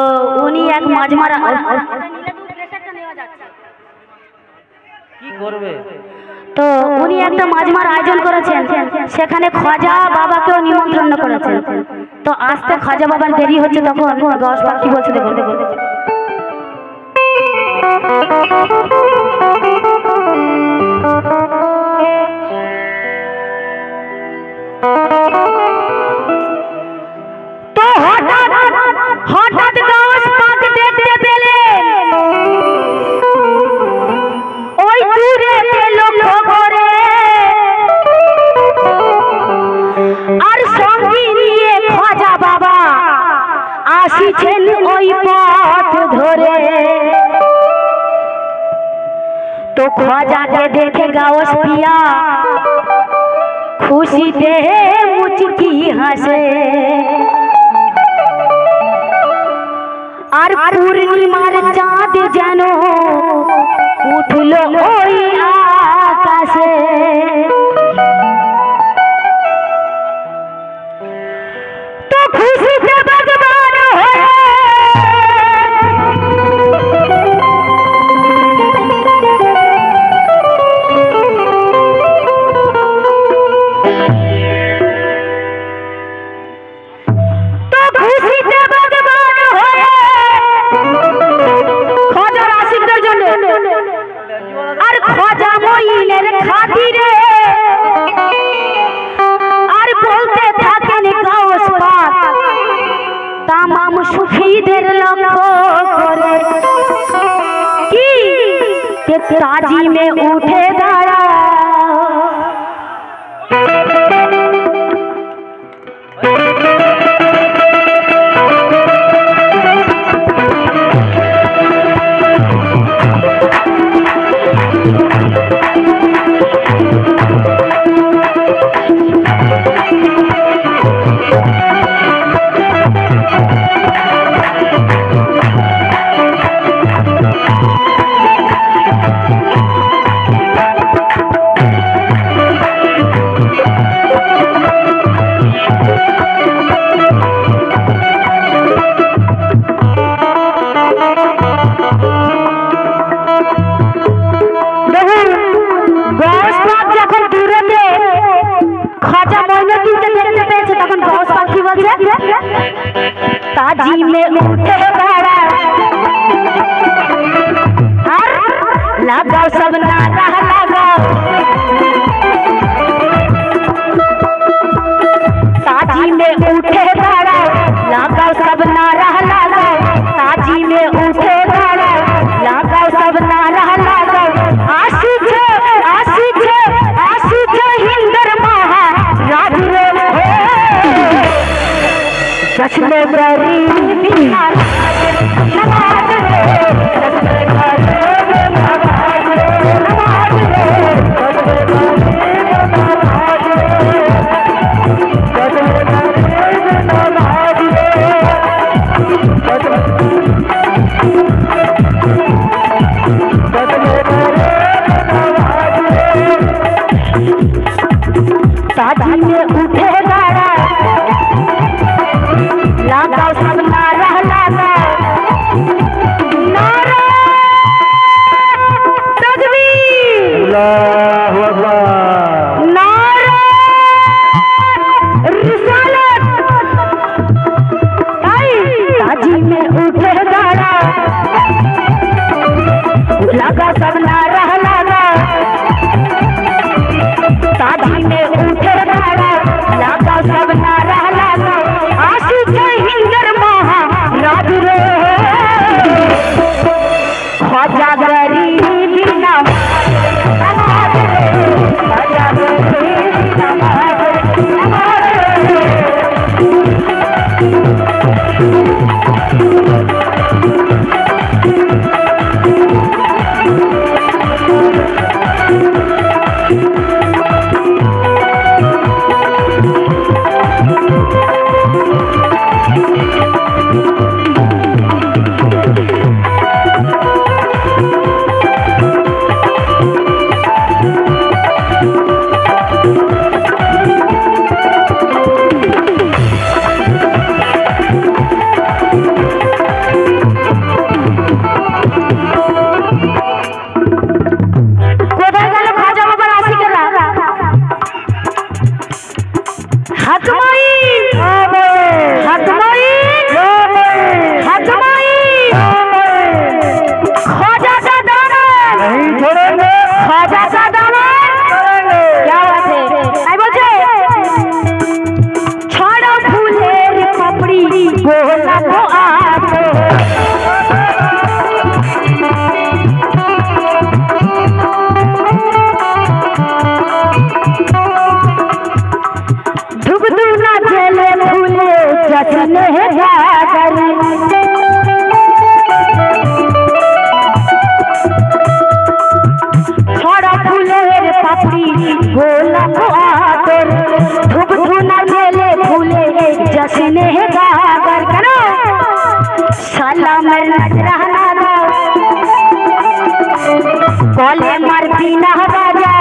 উনি এক মাঝমারা কি করবে? তো উনি একটা মাঝমার আয়োজন করেছেন, সেখানে খাজা বাবাকেও নিমন্ত্রণ করেছেন। তো আসতে খাজা বাবার দেরি হচ্ছে, তখন দশ পাখি বলছে দেখুন তো হঠাৎ হঠাৎ দশ পাখ দেখতে পেলেন ওই দূরে লক্ষ্য করে আর সঙ্গে নিয়ে খাজা বাবা আসিছেন ওই পথ ধরে। তো খাজাকে দেখে গাওস পিয়া খুশিতে মুচকি হাসে আর পূর্ণিমার চাঁদ যেন উঠল ওই আকাশে। তো খুশিতে ভগবান হয়ে খাজার আশিকদের জন্য খাতিরে আর বলতে থাকেন গাউস পাক তামাম সুফিদের লক্ষ্য করে কি কে ताजी में उठे दाड़ा ताजी में उठे दाड़ा लगाओ सब नारा लगाओ ताजी में उठे दाड़ा लगाओ सब नारा लगाओ ताजी में उठे दाड़ा लगाओ सब नारा लगाओ आशिक हिंदर महा राज रे जश्न गरीबी नमाज रे ताजी में उठे दाड़ा लगाओ सब नारा लगाओ नारा तकबीर अल्लाहु अकबर नारा रिसालत ताजी में उठे दाड़ा लगा सब नारा लगाओ ताजी में उठे दाड़ा लगा सब नारा लगाओ आशिक हिंदर महा राज रे ख्वाजा गरीबी नमाज रे ख्वाजा गरीबी नमाज कॉले मारती ना बाजा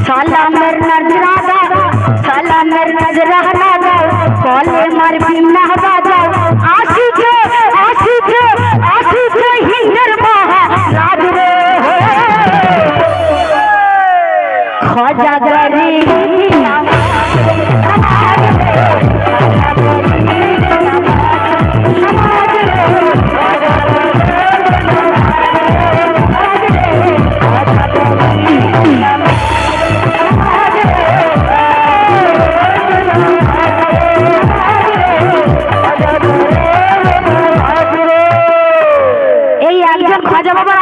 साला मेर नजरा साला मेर नजरा लगा कॉले मारती ना बाजा आशिक हिंदर महा राज रे ख्वाजा गरीबी नमाज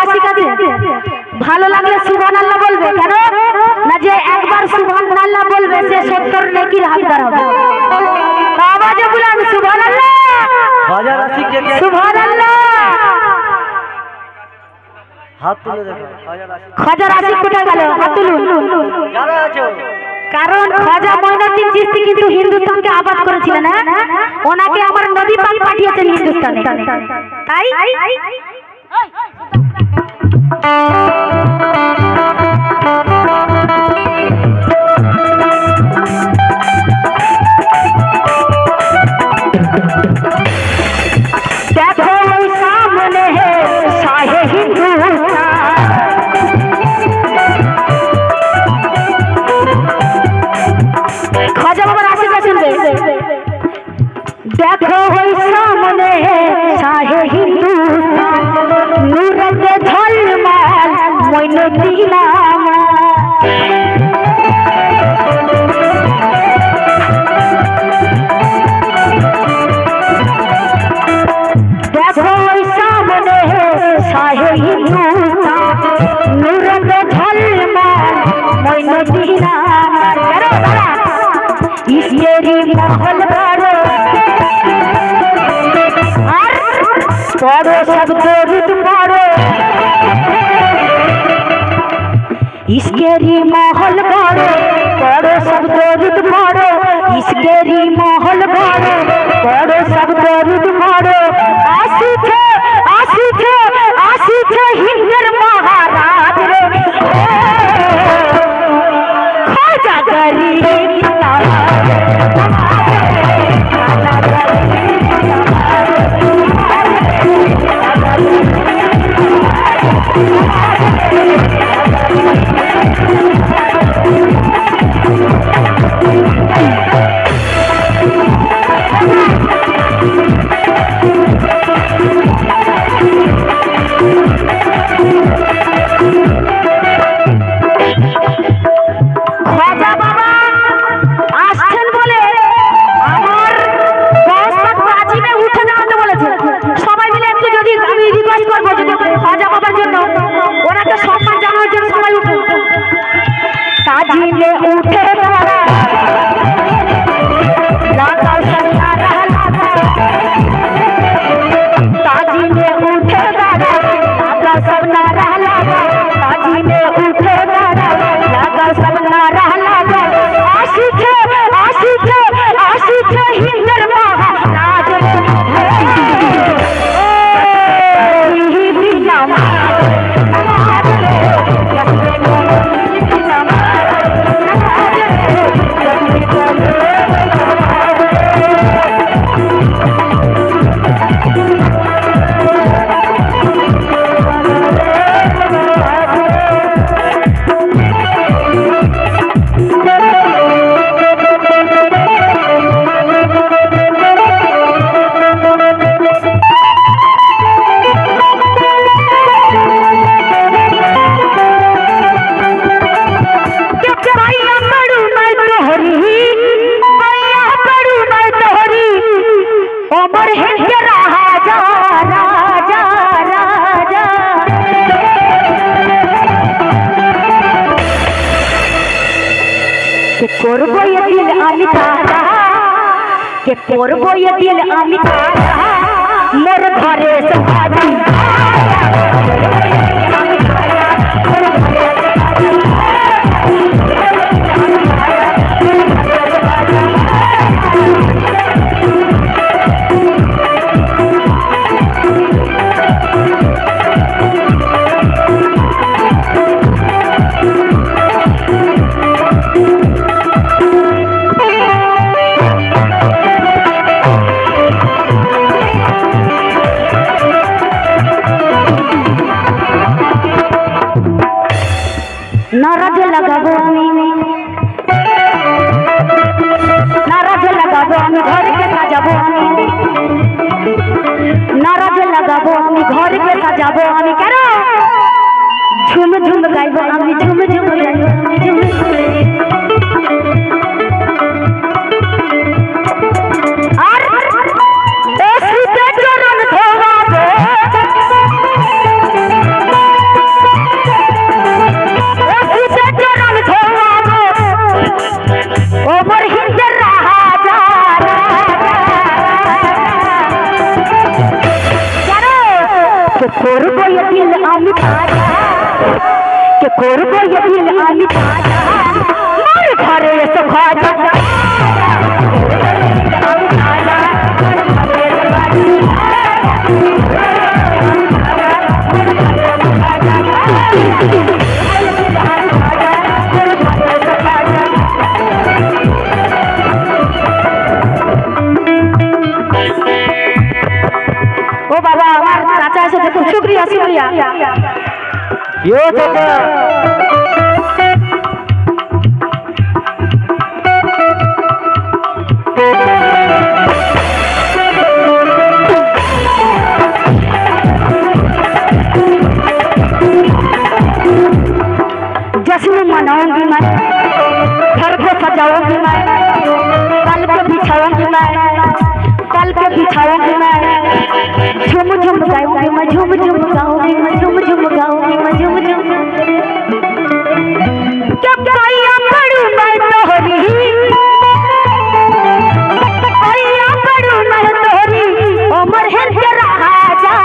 আশিক আছে, ভালো লাগলে সুবহানাল্লাহ বলবে। কেন না, যে একবার সুবহানাল্লাহ বলবে সে 70 নেকির হকদার হবে। আওয়াজে বলেন সুবহানাল্লাহ। খাজা আশিক কে সুবহানাল্লাহ। হাত তুলে দেখো খাজা আশিক কোথায় গেল? হাত তুলুন যারা আছো। কারণ খাজা মঈনুদ্দিন চিশতি কিন্তু হিন্দুস্তানকে আবাদ করেছিলেন। ওনাকে আমার নবী পাক পাঠিয়েছেন হিন্দুস্তানে। তাই দেখো সামনে হে শাহে হিন্দুস্তান। খাজা বাবার আশীর্বাদ শুনবে। দেখো ওই সামনে শাহে হিন্দুস্তান, নূরতে ঝলমল মঈনুদ্দিন আমার। দেখো ওই সামনে শাহে হিন্দুস্তান, নূরতে ঝলমল মঈনুদ্দিন আমার। इसके महल बड़ो सब दरुद पड़ो, इसके महल बड़ो सब दरुद पड़ो, इसके महल बड़ो सब दरुद पड़ो। आशिक हिंदर महाराज रे खाजा गरीब করবো এ দিল আমি তারা, কে করবো এ দিল আমি তারা, মোর ঘরে সবাই नाराज लगाबो আমি नाराज लगाबो আমি घर के सजाबो আমি नाराज लगाबो আমি घर के सजाबो আমি কেন झुम झुम गाइबो আমি झुम झुम गाइबो আমি झुम झुम আর এসিতে চরণ ধোয়াবো दिल আমি তাজা কে করবো ये दिल আমি তাজা মোর ঘরে এসো খাজা ओ बाबा हमार चाचा से देखो शुक्रिया शुक्रिया यो चाचा जश्न मनाऊंगी मैं घर को सजाऊंगी मैं पल पे बिछाऊंगी मैं पल पे बिछाऊंगी मैं झुम झुम गाऊंगी मैं झुम झुम गाऊंगी मैं झुम झुम गाऊंगी मैं झुम झुम क्या पाया पड़ू मैं तोहरी पाया पड़ू मैं तोहरी उमर है तेरा जा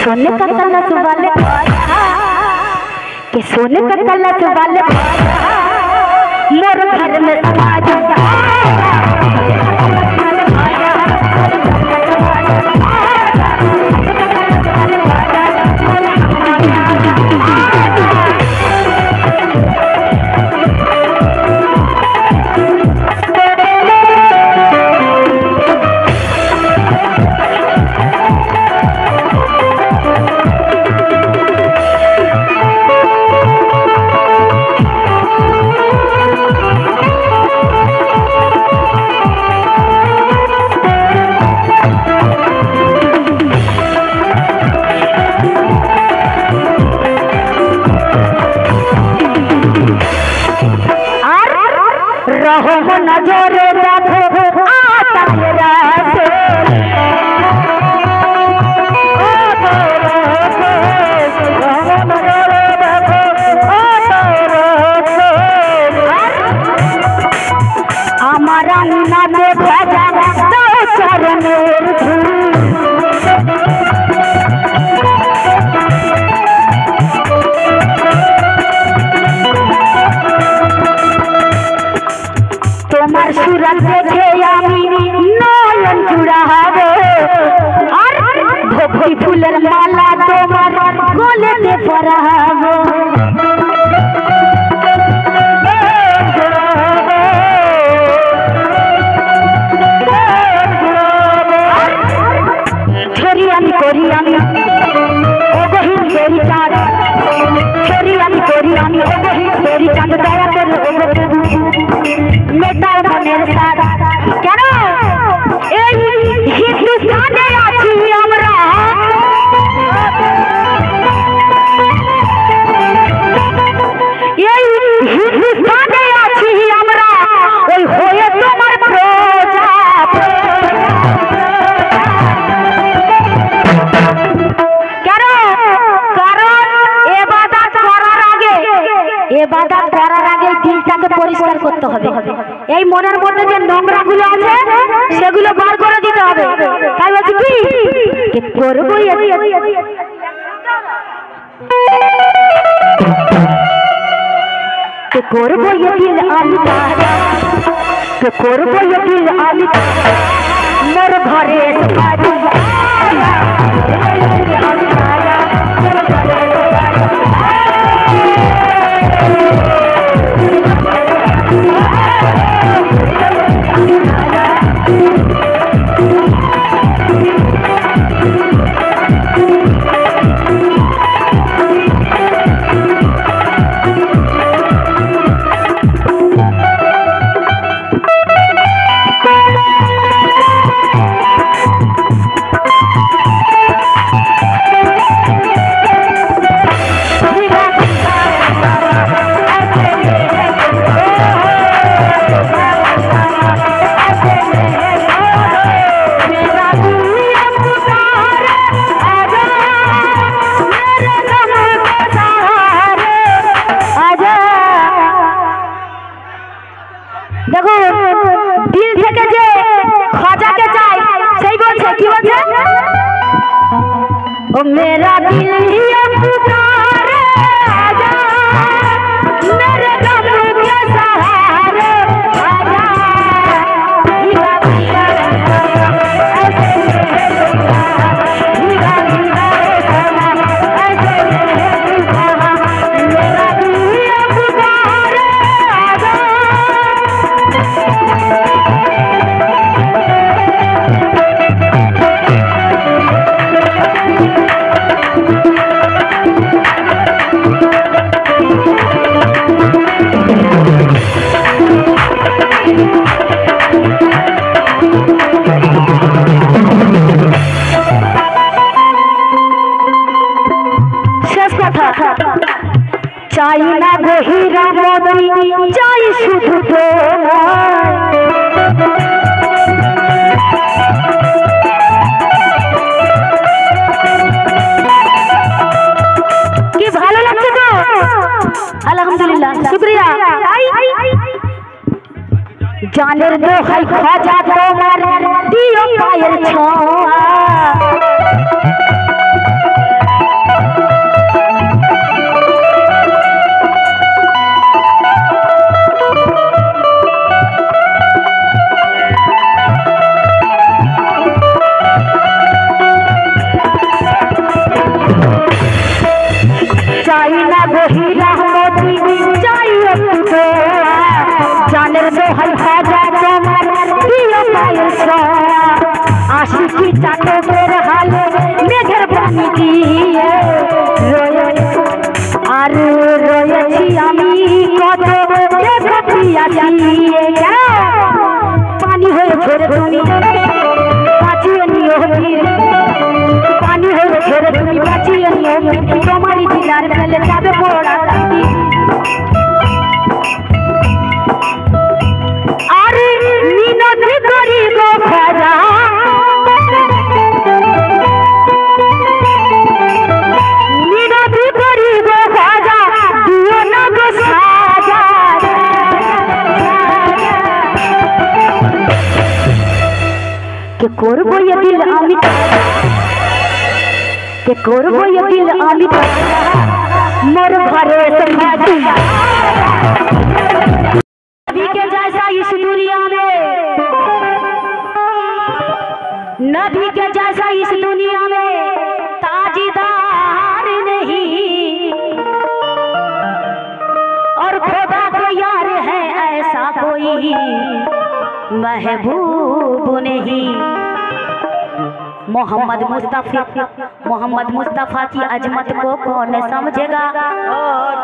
सोने का कलश वाले के सोने का कलश वाले मोर घर में समाज रहो नजर देखो आता है रात हमारा ना देखा जा दो चरण তোমার সুরত দেখে আমি নয়ন জুড়াবো আর ভক্তি ফুলের মালা তোমার গলেতে পরাবো ছড়ি আমি করি আমি ওগহি তেরি চাঁদ ছড়ি আমি করি আমি ওগহি তেরি চাঁদ দয়া করে ওগহি মেটাও মনের সাথ কেন এই হিন্দুস্তানে আছি আমরা এই হিন্দুস্তানে আছি আমরা ওই হয়ে তোমার প্রজা কেন কারণ ইবাদত করার আগে দিলটাকে পরিষ্কার করতে হবে এই মনের মধ্যে যে নোংরা গুলো আছে সেগুলো বার করে দিতে হবে তাই বলছি কি করবো করবো দিল আমি করবো দিল আমি মোর ঘরে কি বলছে ও মেরা দিল পুকারে আজা मेरे गम के सहारे आजा धीरा धीरा ऐसे धीरा धीरा ऐसे मेरा दिल पुकारे आजा চাই না গহিরা মতি চাই শুধু কি ভালো লাগছে তো আলহামদুলিল্লাহ শুকরিয়া জানের দোহাই খাজা তোমার দিও পায়ের ছোঁয়া চাই না গহিরা মতি চাই একটু জানের দোহাই খাজা তোমার দিও পায়ের ছোঁয়া আশিকি চাটকের হালে মেঘের পানি দিয়ে আর রয়েছি আমি কত পিয়াসিয়ে পানি হয়ে ঝরে তুমি বাঁচিয়ে নিও পানি হয়ে ঝরে তুমি বাঁচিয়ে নিও তোমারই দিলার ফেলে যাবে পড়া আরে মিনতি করি গো খাজা মিনতি করি গো খাজা দিও না গো সাজা কে করবো ये दिल আমি কে করবো ये दिल আমি मोर घरे से दिया नबी के जैसा इस दुनिया में नबी के जैसा इस दुनिया में ताजदार नहीं और खुदा को यार है ऐसा कोई महबूब नहीं मोहम्मद मुस्तफा की अजमत को कौन समझेगा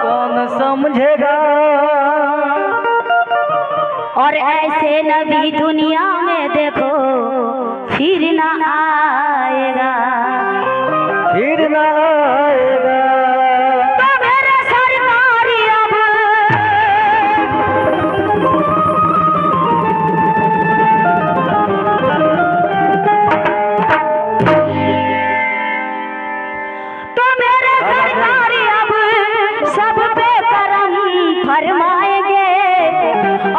कौन समझेगा और ऐसे नबी दुनिया में देखो फिर ना आएगा फिर ना आएगा तो मेरे सरकारी अब तो मेरे सरकारी अब सब पे करम फरमाएंगे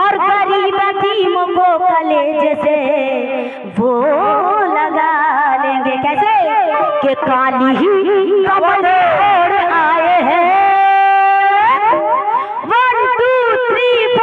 और गरीब यतीमों को कलेज से वो लगा लेंगे कैसे कि काली ही कमल ओढ़ आए हैं 1 2 3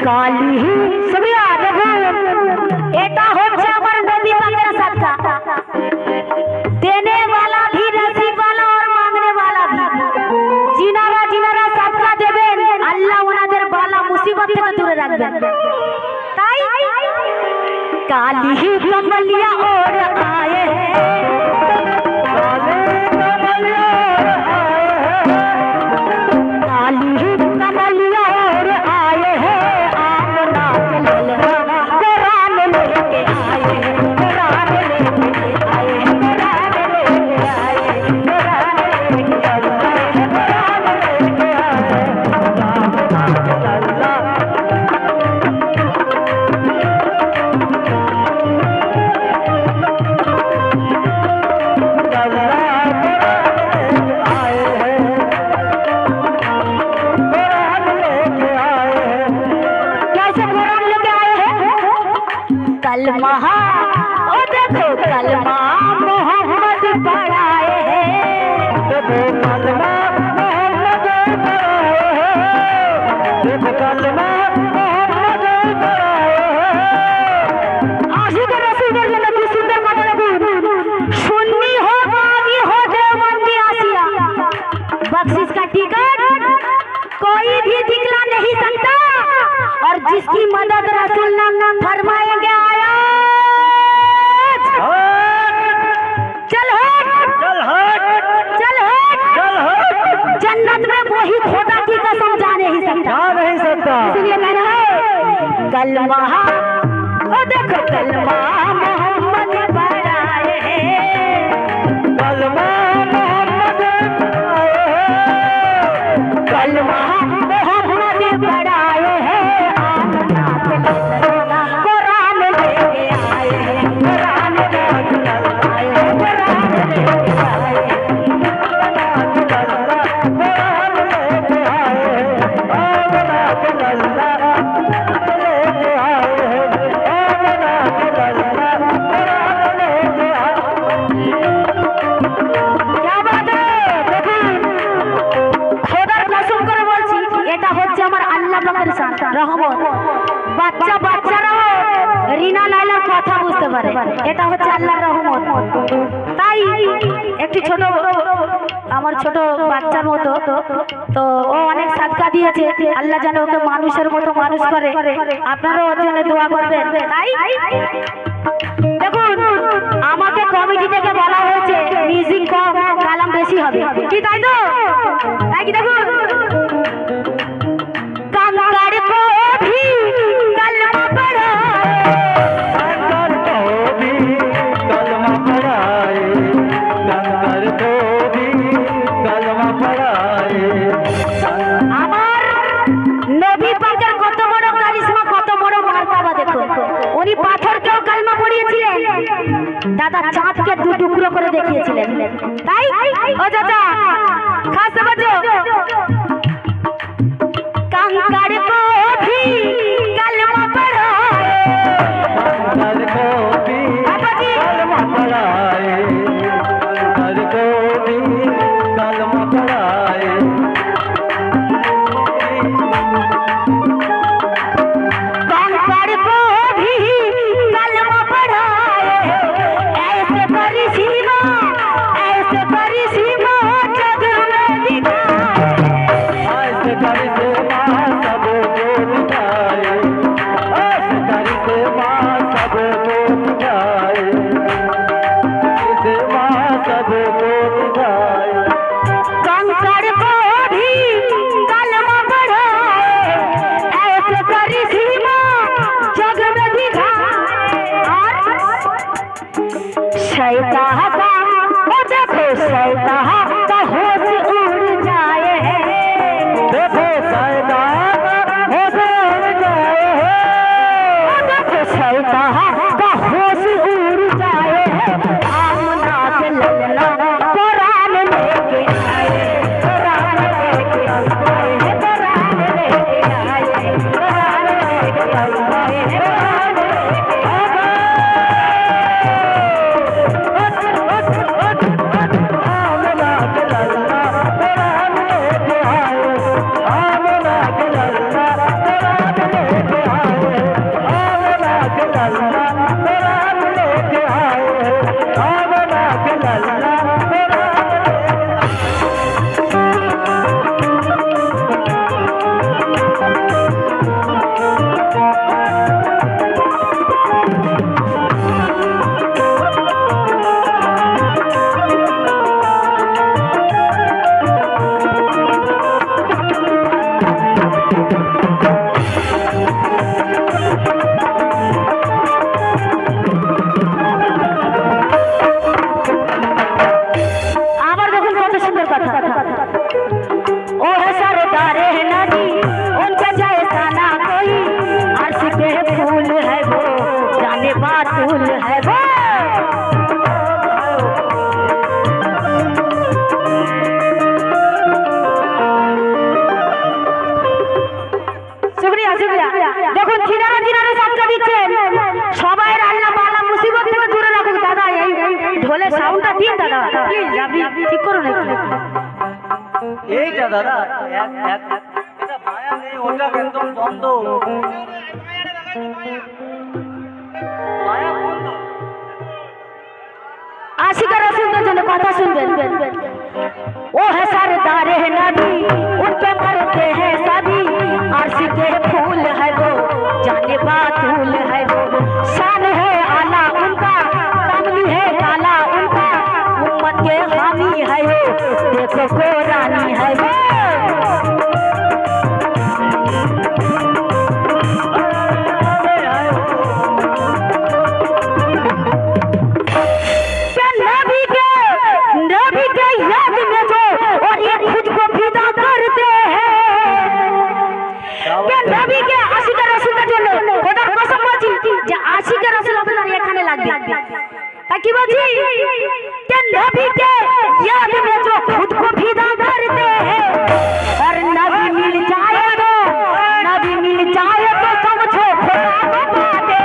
काली ही सभी एटा होच्छे আমার নবী পাকের সাদকা देने वाला भी नसीब वाला और मांगने वाला भी जिनारा সাদকা দেবেন আল্লাহ ওনাদের বালা মুসিবত থেকে দূরে রাখবেন তাই काली ही कमलिया ओढ़ आए पढ़ाए हैं। देखो कलमा मोहम्मद पढ़ाए हैं, देखो कलमा मोहम्मद पढ़ाए हैं। आशिक रसूल नबी सुंदर माता सुन्नी हो बागी हो देवबंदी आसिया, बख्शिश का टिकट कोई भी दिखला नहीं सकता, और जिसकी मदद रसूल फरमाएंगे आया चल हट चल हट चल हट चल हट, जन्नत में वही खुदा की कसम जा नहीं सकता, जा नहीं सकता। इसलिए कह रहा है कलमा, ओ देखो कलमा मोहम्मद पढ़ाए हैं, कलमा मोहम्मद पढ़ाए हैं, कलमा मोहम्मद पढ़ाए हैं। कुरान लेके आए हैं, कुरान लेके आए हैं, कुरान लेके आए हैं। क्या बात है? দেখুন, খোদার কসম করে বলছি, এটা হচ্ছে আমার আল্লাহ পাকের রহমত। বাচ্চারাও রিনা লাইলার কথা বুঝতে পারে, এটা হচ্ছে আল্লাহর রহমত। তাই একটি ছোট আমার ছোট বাচ্চার মতো, তো ও অনেক সাদকা দিয়েছে, আল্লাহ যেন ওকে মানুষের মতো মানুষ করে, আপনারাও ওর জন্য দোয়া করবেন। তাই দেখুন, আমাকে কমিটি থেকে বলা হয়েছে মিউজিক কম কালাম বেশি হবে, কি তাই তো? তাই কি দেখুন, कंकड़ को भी कलमा पढ़ाए, कंकड़ को भी कलमा पढ़ाए, कंकड़ को भी कलमा पढ़ाए। আমার নবী পাকের কত বড় কারিশমা, কত বড় মার্তাবা দেখুন। উনি পাথরকেও কালমা পড়িয়েছিলেন, দাদা চাঁদকে দু টুকরো করে দেখিয়েছিলেন। তাই ও চাচা খাস समझो, कंकड़ को भी कलमा पढ़ाए, कंकड़ को भी कलमा पढ़ाए, कंकड़ को भी कलमा पढ़ाए। कंकड़ को भी कलमा पढ़ाए, ऐसे बड़ी सीमा जग में दिखाए। ऐसे कर से माँ सबको दिखाए, ऐसे कर से माँ सबको दिखाए, ऐसे माँ सबको दिखाए। कंकड़ को भी कलमा पढ़ाए, ऐसे बड़ी सीमा जग में दिखाए। शैतान का ओ देखो, शैतान का होश उड़ जाए है, देखो शैतान होश उड़ जाए है, देखो शैतान का होश उड़ जाए है। आमना के लल्ला कुरान लेके आए, कुरान लेके आए, कुरान लेके आए, कुरान लेके आए, कुरान लेके आए। দিন দাদা, প্লিজ আপনি ঠিক করুন একটু। এইটা দাদা এটা মায়া নেই, ওটা একদম বন্ধ, মায়া বন্ধ। आशिका रसूल के जन कथा सुनबेन। ओ है सरदार है नबी, उन पे मरते हैं सभी। अर्श के फूल है वो, जाने बातूल है वो। शान है आला उनका, कमली है काला उनका। उम्मत के हामी है वो, देखो को रानी है वो। ताकि बची कि नबी के याद में जो खुद को फिदा करते हैं, और नबी मिल जाए तो समझो खुदा को पाते।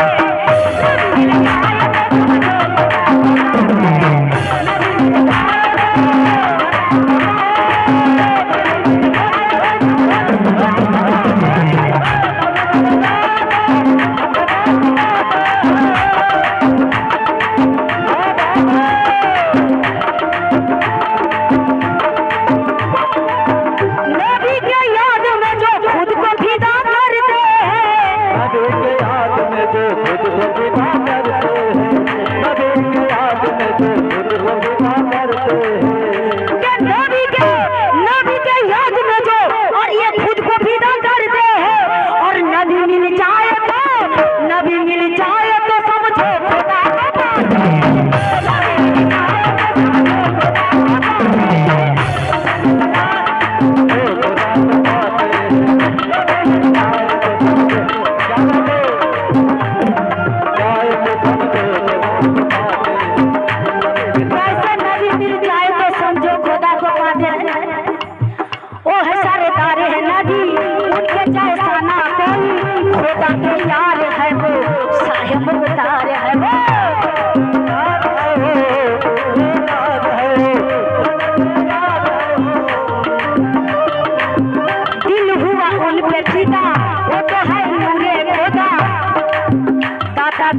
नबी मिल जाए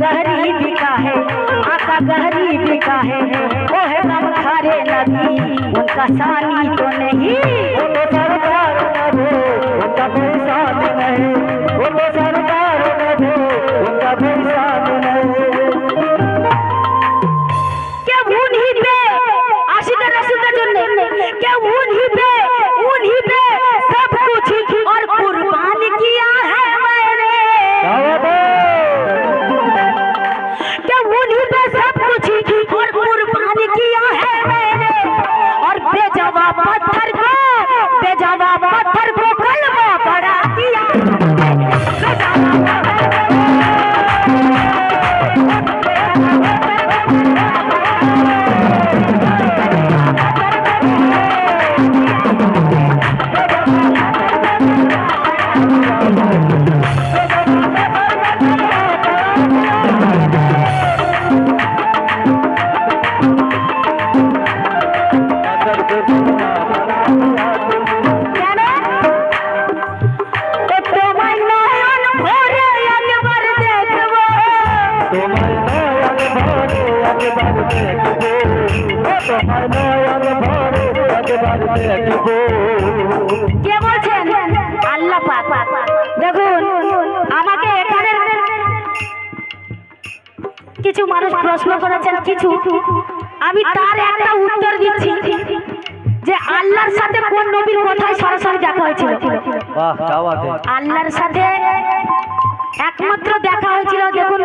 गरीबी का है, आका गरीबी का है। वो है गम खारे नबी, उनका सानी तो नहीं। वो तो सरकार नबी, उनका कोई साथ नहीं। वो तो सरकार नबी, उनका कोई साथ नहीं। क्या उन्हीं पे आशिक रसूल का जो नहीं, क्या उन्हीं पे सब कुछ और कुर्बान किया है मैंने। सब कुछ और कुर्बान किया है मैंने, और बेजवाब पत्थर को कलमा पड़ा दिया। কে বলছেন? আল্লাহ পাক। দেখুন, আমাকে এখানে কিছু মানুষ প্রশ্ন করেছেন, কিছু আমি তার একটা উত্তর দিচ্ছি যে আল্লাহর সাথে কোন নবীর কথায় সরাসরি দেখা হয়েছিল। আল্লাহর সাথে একমাত্র দেখা হয়েছিল, দেখুন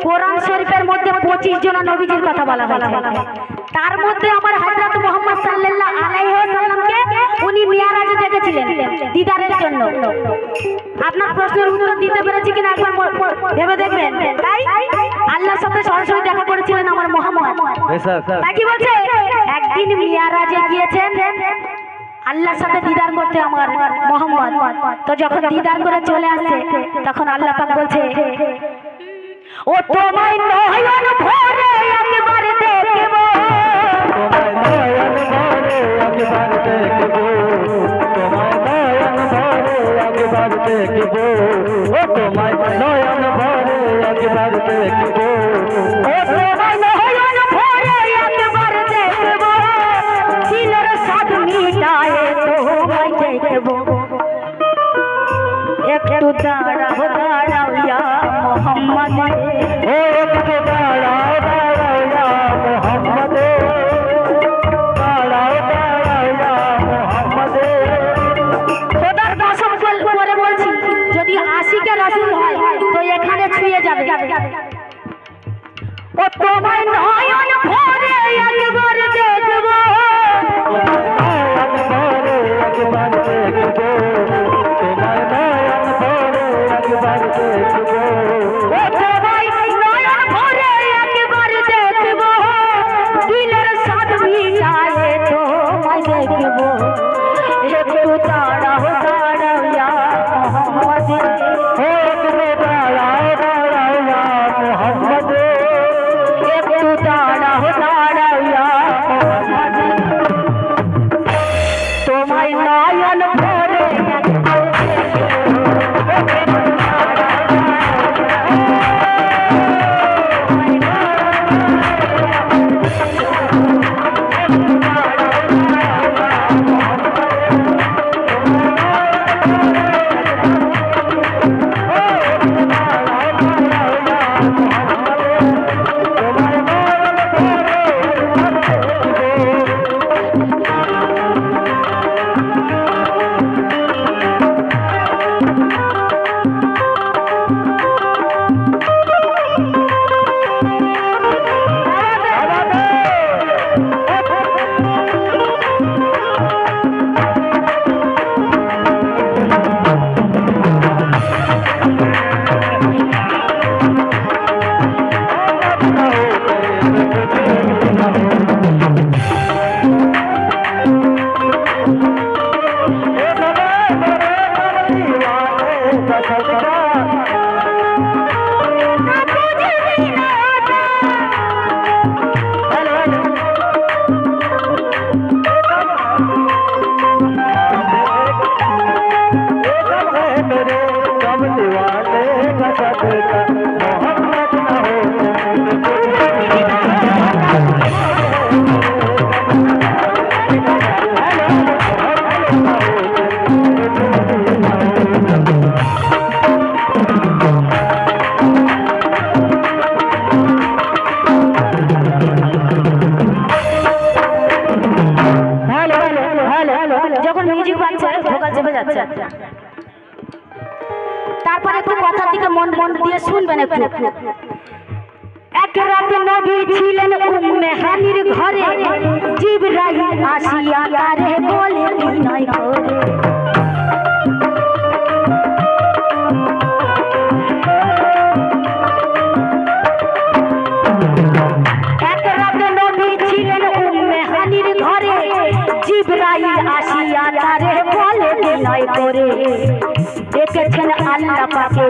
কোরআন শরীফের মধ্যে 25 জন নবীজির কথা বলা হয়েছে। তার মধ্যে আমার হযরত মুহাম্মদ সাল্লাল্লাহু আলাইহি ওয়াসাল্লামকে উনি মিরাজে ডেকেছিলেন দিদারের জন্য। আপনার প্রশ্নের উত্তর দিতে পেরেছি কিনা একবার ভেবে দেখবেন। তাই আল্লাহর সাথে সরাসরি দেখা করেছিলেন আমার মুহাম্মদ। তাই কি বলছে? একদিন মিরাজে গিয়েছেন আল্লাহর সাথে দিদার করতে আমার মুহাম্মদ। তো যখন দিদার করে চলে আসছে, তখন আল্লাহ পাক বলছে, ও তোমায় নয়ন ভরে একবার দেখব। চেপে যাচ্ছে। তারপরে একটু কথার দিকে মন দিয়ে শুনবেন একটু। এক রাতে নবী ছিলেন উম্মে হানির ঘরে, জিবরাইল আসিয়া তারে বলে বিনয় করে, এক রাতে নবী ছিলেন উম্মে হানির ঘরে, জিবরাইল আসিয়া তারে বলে বিনয় করে, দেখেছেন আল্লাহ পাকে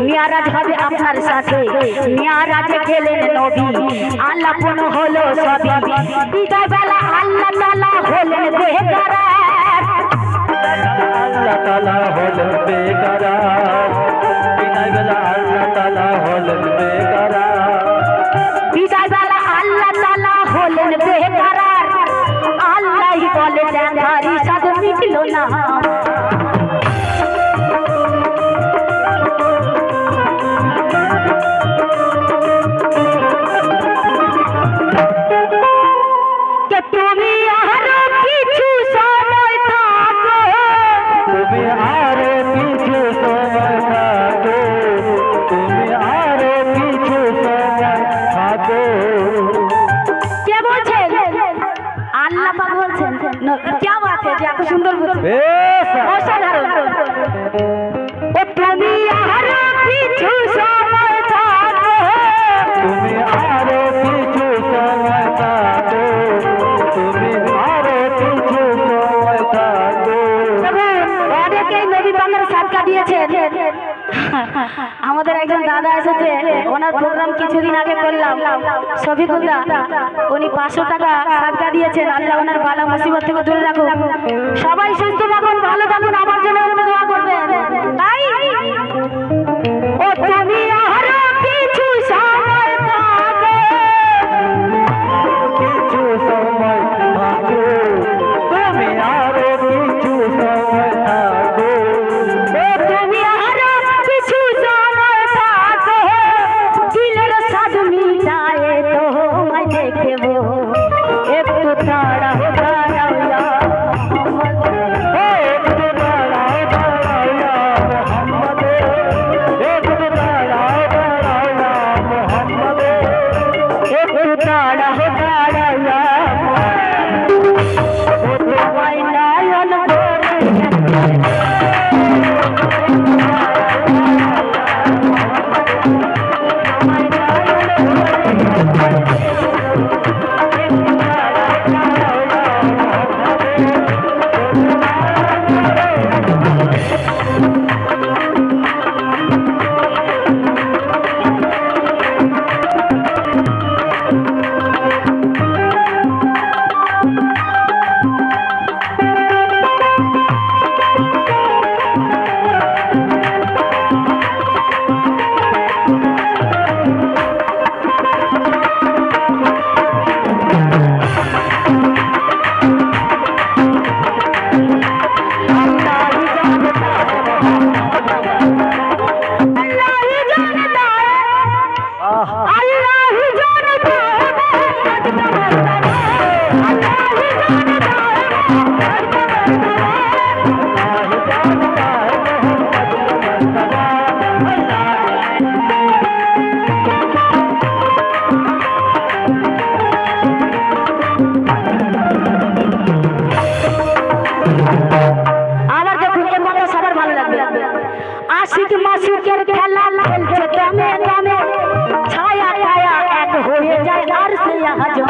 মিয়ারাজ হবে আপনার সাথে, মিয়ারাজে গেলেন নবী আলাপন হলো সবই, বিদায় বেলা আল্লাহ তাআলা হলেন বেকরার, আল্লাহ তাআলা হলেন বেকরার, বিদায় বেলা আল্লাহ তাআলা হলেন বেকরার, বিদায় বেলা আল্লাহ তাআলা হলেন বেকরার, আল্লাহই বলে দেখারি সাদ মিটলো না, তুমি আরো কিছু সময় থাকো, তুমি আরো কিছু সময় থাকো, তুমি আরো কিছু সময় থাকো। কে বলছেন? আল্লাহ পাক বলছেন। কি বাত है যে এত সুন্দর বলছেন, বেশ অসাধারণ। ও তুমি আরো কিছু সময় থাকো, তুমি আরো কিছু সময় থাকো, তুমি আরো কিছু সময় থাকো। অনেকেই নবী পাকের সাদকা দিয়েছেন। আমাদের একজন দাদা এসেছে, ওনার প্রোগ্রাম কিছুদিন আগে করলাম, শফিকুল্লাহ, উনি 500 টাকা সাদকা দিয়েছেন। আল্লাহ ওনার বালা মুসিবত থেকে দূরে রাখুন, সবাই সুস্থ থাকুন, ভালো থাকুন, আমার জন্য একটু দোয়া করবেন। তাই ও তুমি আরো কিছু সময় থাকো, কিছু সময় থাকো, তুমি আরো কিছু সময় থাকো, ও তুমি আরো কিছু সময় থাকো, দিলের সাদ মিটায়ে তোমায় দেখবো, একটু দাঁড়াও দাঁড়াও একটু দাঁড়াও দাঁড়াও মোহাম্মদ, একটু দাঁড়াও দাঁড়াও মোহাম্মদ, একটু দাঁড়াও দাঁড়াও ও তোমায় নয়ন ভরে আবার দেখুন, এই কথা সবার ভালো লাগবে। আশিক মাসুকের খেলা খেলছে দমে দমে, ছায়া ছায়া এক হয়ে যায় আর সে আজম,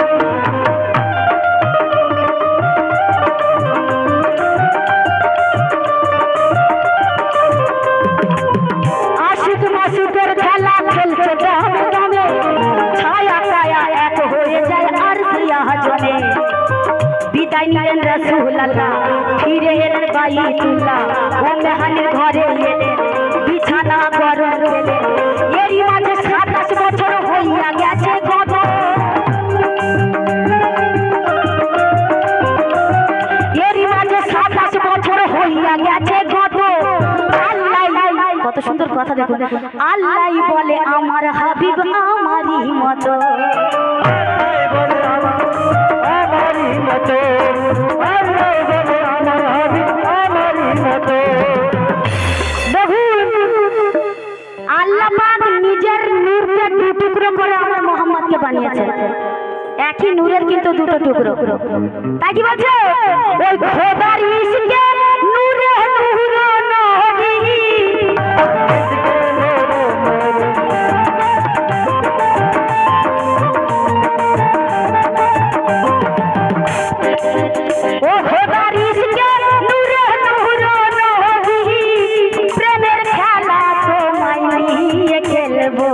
আশিক মাসুকের খেলা খেলছে দমে দমে, ছায়া ছায়া এক হয়ে যায় আর সে আজমে, বিদায় নিলেন রাসূলুল্লাহ, ফিরে এলেন বাইতুল্লাহ, উম্মে হানির ঘরে এলেন, বিছানা গরম পেলেন, এরই মাঝে 27 বছর হইয়া গেছে কত, এরই মাঝে 27 বছর হইয়া গেছে কত, আল্লাহ, কত সুন্দর কথা দেখুন, আল্লাহ বলে আমার হাবিব আমারই মতো, আমারই মতো, আল্লাহ বলে আমার হাবিব আমারই মতো, একই নূরের কিন্তু দুটো টুকরো। তাই কি বলছে ওই খোদার ইশকে নূরে নূর নবী ও খোদার ইশকে নূরে নূর নবী প্রেমের খেলা তোমায় নিয়ে খেলবো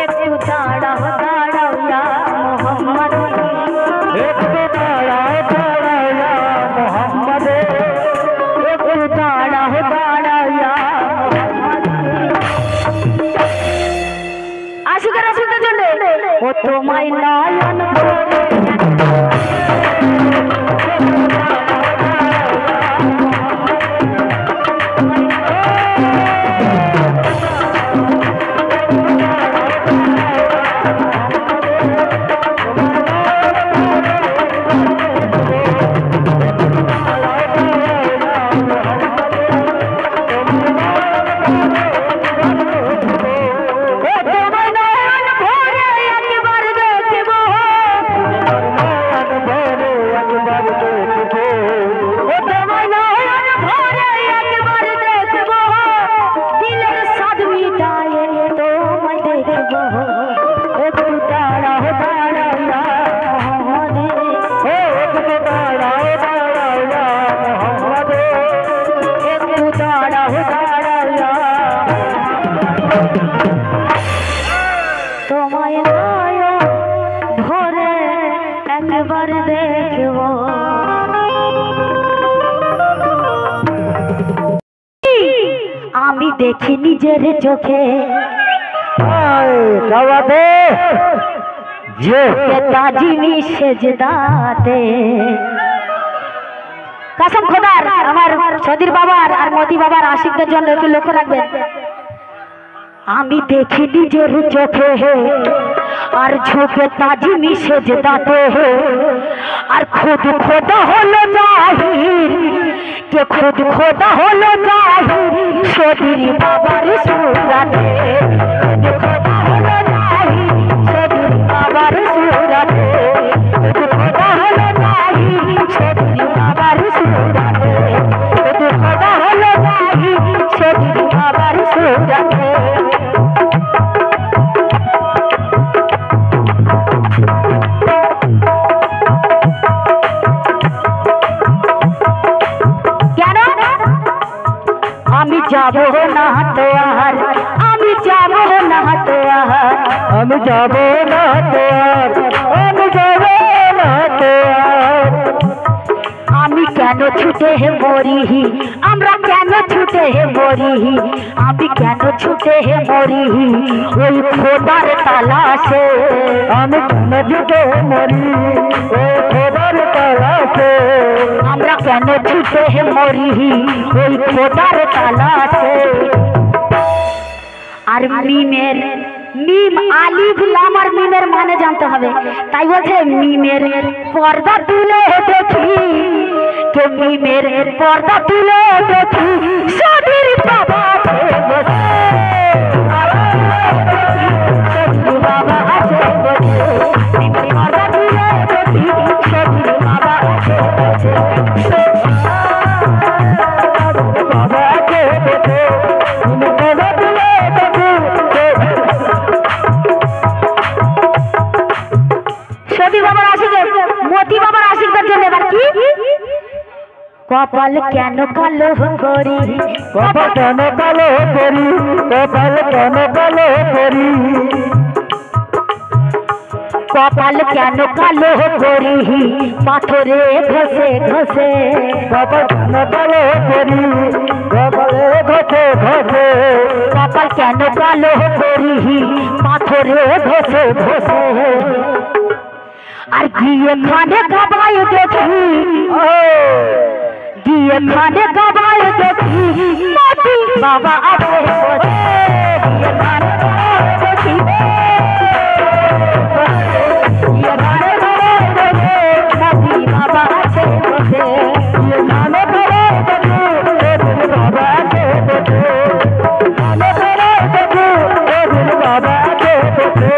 একটু দাঁড়াও দাঁড়াও ইয়া মোহাম্মদ একটু দাঁড়াও দাঁড়াও ইয়া মোহাম্মদ একটু দাঁড়াও দাঁড়াও ইয়া মোহাম্মদ আশিকের আশিকের জন্য ও তোমায় নয়ন ভরে তোমায় নয়ন ভরে একবার দেখব আমি দেখি নিজের চোখে গাওয়াতে যে তাজিমি সেজদাতে কাসম খোদার আমার সদির বাবার আর মতি বাবার আশিকদের জন্য একটু লক্ষ্য রাখবেন আমি দেখি নিজের চোখে আর ঝোঁকে তাজিমি সেজদাতে আর খুদ খোদা হলো জাহির কে খুদ খোদা হলো জাহির সদির বাবার সুরাতে খুদ খোদা হলো জাহির সদির বাবার সুরাতে খুদ খোদা হলো জাহির সদির বাবার সুরাতে খুদ খোদা হলো জাহির সদির বাবার সুরাতে আমি যাব না তো আর আমি যাব না তো আর আমি যাব না তো আর আমি যাব না তো আর আমি কেন ছুটে মরি আমরা কেন ছুটে মরি আমি কেন ছুটে মরি ওই খোদার তালাশে আমি কেন ছুটে মরি ওই খোদার তালাশে আমরা কেন ছুটে মরি ওই খোদার তালাশে আর মিমের মিম আলিফ লাম আর মিমের মানে জানতে হবে তাই বলছে মিমের পর্দা তুলে দেখি কে মিমের পর্দা তুলে দেখি সদির বাবা আছে বসে সদির বাবা আছে বসে মিমের পর্দা তুলে দেখি সদির বাবা আছে বসে বাবা আছে বসে তুমি পর্দা তুলে দেখো সদির বাবার আশিকের মতি বাবার আশিকদের জন্য এবার কি কপাল কেন কালো করি কপাল কেন কালো করি কপাল কেন কালো করি কপাল কেন কালো করি পাথরে ঘষে ঘষে কপাল কেন কালো করি কপালে ঘষে ঘষে কপাল কেন কালো করি পাথরে ঘষে ঘষে আর গিয়ে খানে গাবায় দেখি গিয়ে খানে গাবায় দেখি মতি বাবা আছে বসে গিয়ে খানে গাবায় দেখি গিয়ে খানে গাবায় দেখি মতি বাবা আছে বসে ये गाने करे देखो ए दिल बाबा के देखो गाने करे देखो ए दिल बाबा के देखो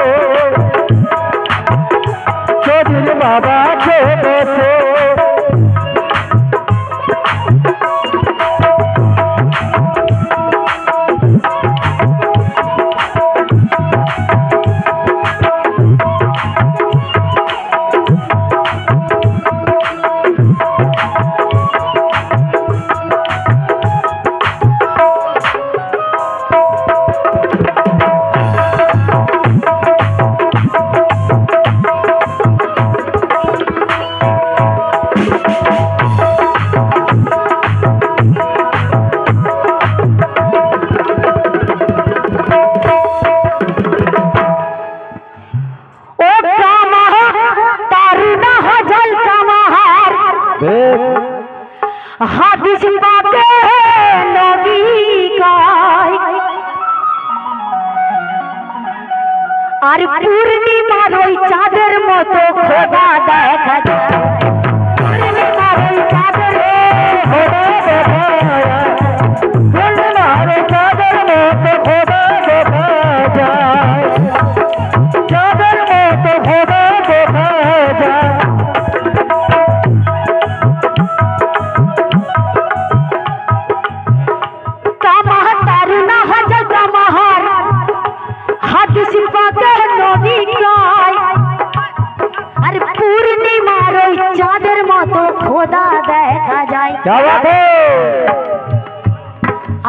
বসে হাদিস পাকে নবী গায় আর পূর্ণিমার ওই চাঁদের মতো খোদা দেখা যায় পূর্ণিমার ওই চাঁদের খোদা দেখা যায় পূর্ণিমার চাঁদের মতো খোদা দেখা যায় চাঁদের মতো খোদা দেখা যায় চাঁদের মতো খোদা দেখা যায়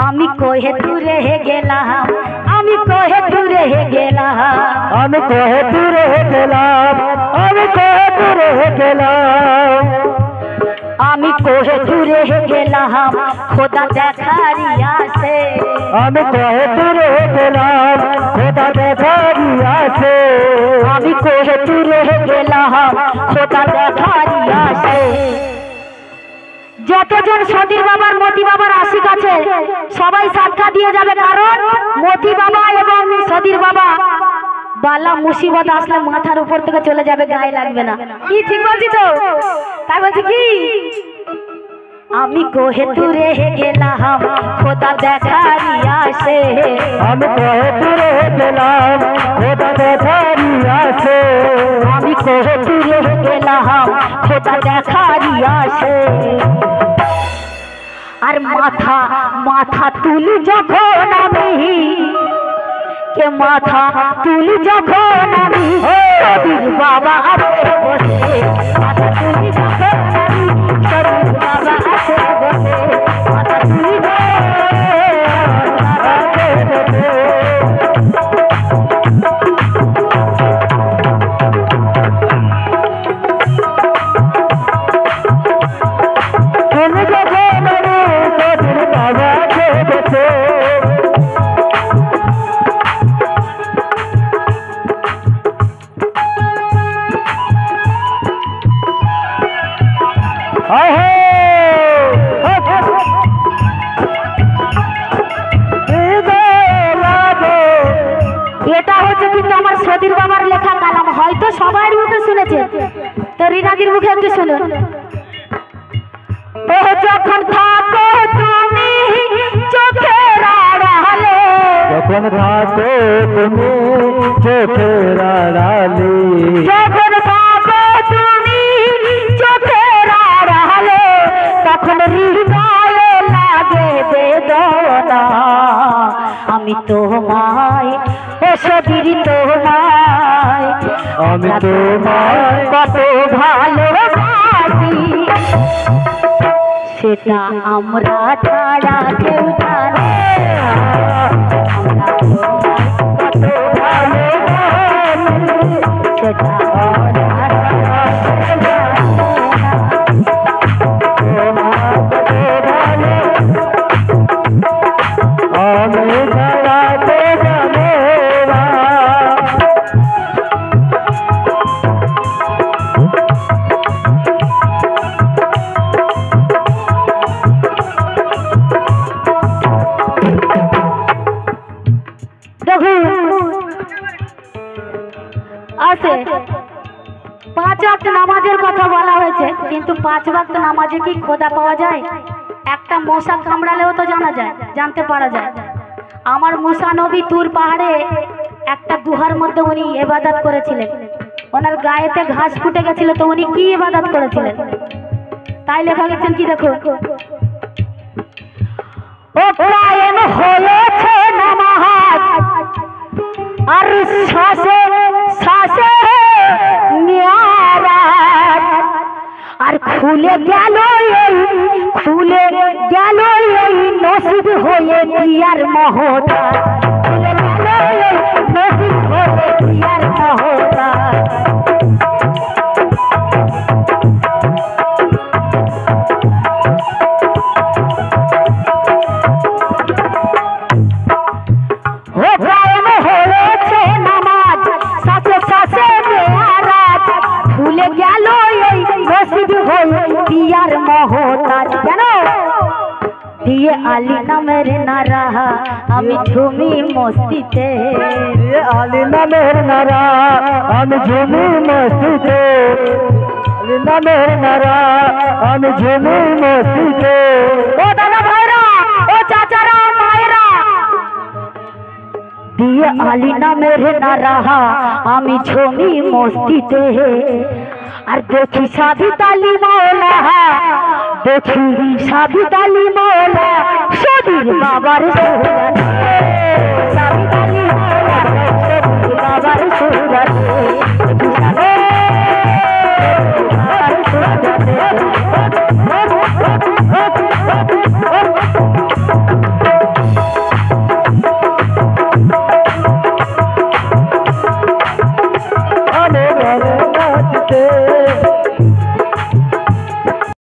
আমি কোহে দূরে গেলাম আমি কোহে দূরে গেলাম আমি কোহে দূরে গেলাম আমি কোহে দূরে গেলাম আমি কোহে দূরে গেলাম খোদা দেখারি আসে আমি কোহে দূরে গেলাম খোদা দেখারি আসে আমি কোহে দূরে গেলাম খোদা দেখারি আসে যতজন সদীর বাবার মতি বাবার আশিক আছে সবাই সাক্ষা দিয়ে যাবে কারণ মতি বাবা এবং সদীর বাবা বালা মুসিবত আসলে মাথার উপর থেকে চলে যাবে গায়ে লাগবে না কি ঠিক বলছি তো তাই বলছি কি আমি কোহে দূরে গেলাম খোদা দেখারি আসে আমি কোহে দূরে গেলাম খোদা দেখারি আসে আমি কোহে দূরে গেলাম খোদা দেখারি আসে আর মাথা মাথা তুলি যখন আমি কে মাথা তুলি যখন আমি সদীর বাবা আছে বসে মাথা তুলি যখন আমি সদীর বাবা আছে বসে মাথা তুলি এটা হচ্ছে কিন্তু আমার সদীর বাবার লেখা কালাম হয়তো সবার মুখে শুনেছে তো রিনাদির মুখে একটু শুনুন ও যখন থাকো তুমি চোখের আড়ালে যখন থাকো তুমি চোখের আড়ালে যখন থাকো তুমি চোখের আড়ালে তখন হৃদয়ে লাগে বেদনা আমি তোমায় ও সদীর তোমায় আমি তোমায় কত ভালোবাসি সেটা আমরা ছাড়া কেউ জানে আমরা তোমায় কত ভালোবাসি সেটা আমরা ছাড়া কেউ জানে না। আমি ছাড়াতে জানে না আছে 5 ওয়াক্ত নামাজের কথা বলা হয়েছে কিন্তু 5 ওয়াক্ত নামাজে কি খোদা পাওয়া যায় একটা মশা কামড়ালেও তো জানা যায় জানতে পারা যায় আমার মুসা নবী তুর পাহাড়ে একটা গুহার মধ্যে উনি ইবাদত করেছিলেন ওনার গায়েতে ঘাস ফুটে গেছিল, তো উনি কি ইবাদত করেছিলেন তাই লেখা গেছেন কি দেখো, ও কায়েম হয়েছে নামাজ আর শ্বাসে শ্বাসে মিয়ারাত, আর খুলে গেল এই নসিব হয়ে দিয়ার মহতা, খুলে গেল এই নসিব হয়ে দিয়ার মহতা। ভুলে গেল এই নসিব হয়ে দিয়ার মহতাজ, কেন দিয়ে আলী নামের নারা আমি ঝুমি মস্তিতে, দিয়ে আলী নামের নারা আমি ঝুমি মস্তিতে, আলী নামের নারা আমি ঝুমি মস্তিতে। ও দাদা ভাইরা, ও চাচারা মায়েরা, দিয়ে আলী নামের নারা আমি ঝুমি মস্তিতে, আর দেখি সাবিত আলী মৌলা, দেখি সাবিত আলী মৌলা শরীর বাবার সুরাত, সাবিত আলী মৌলা শরীর বাবার সুরাত।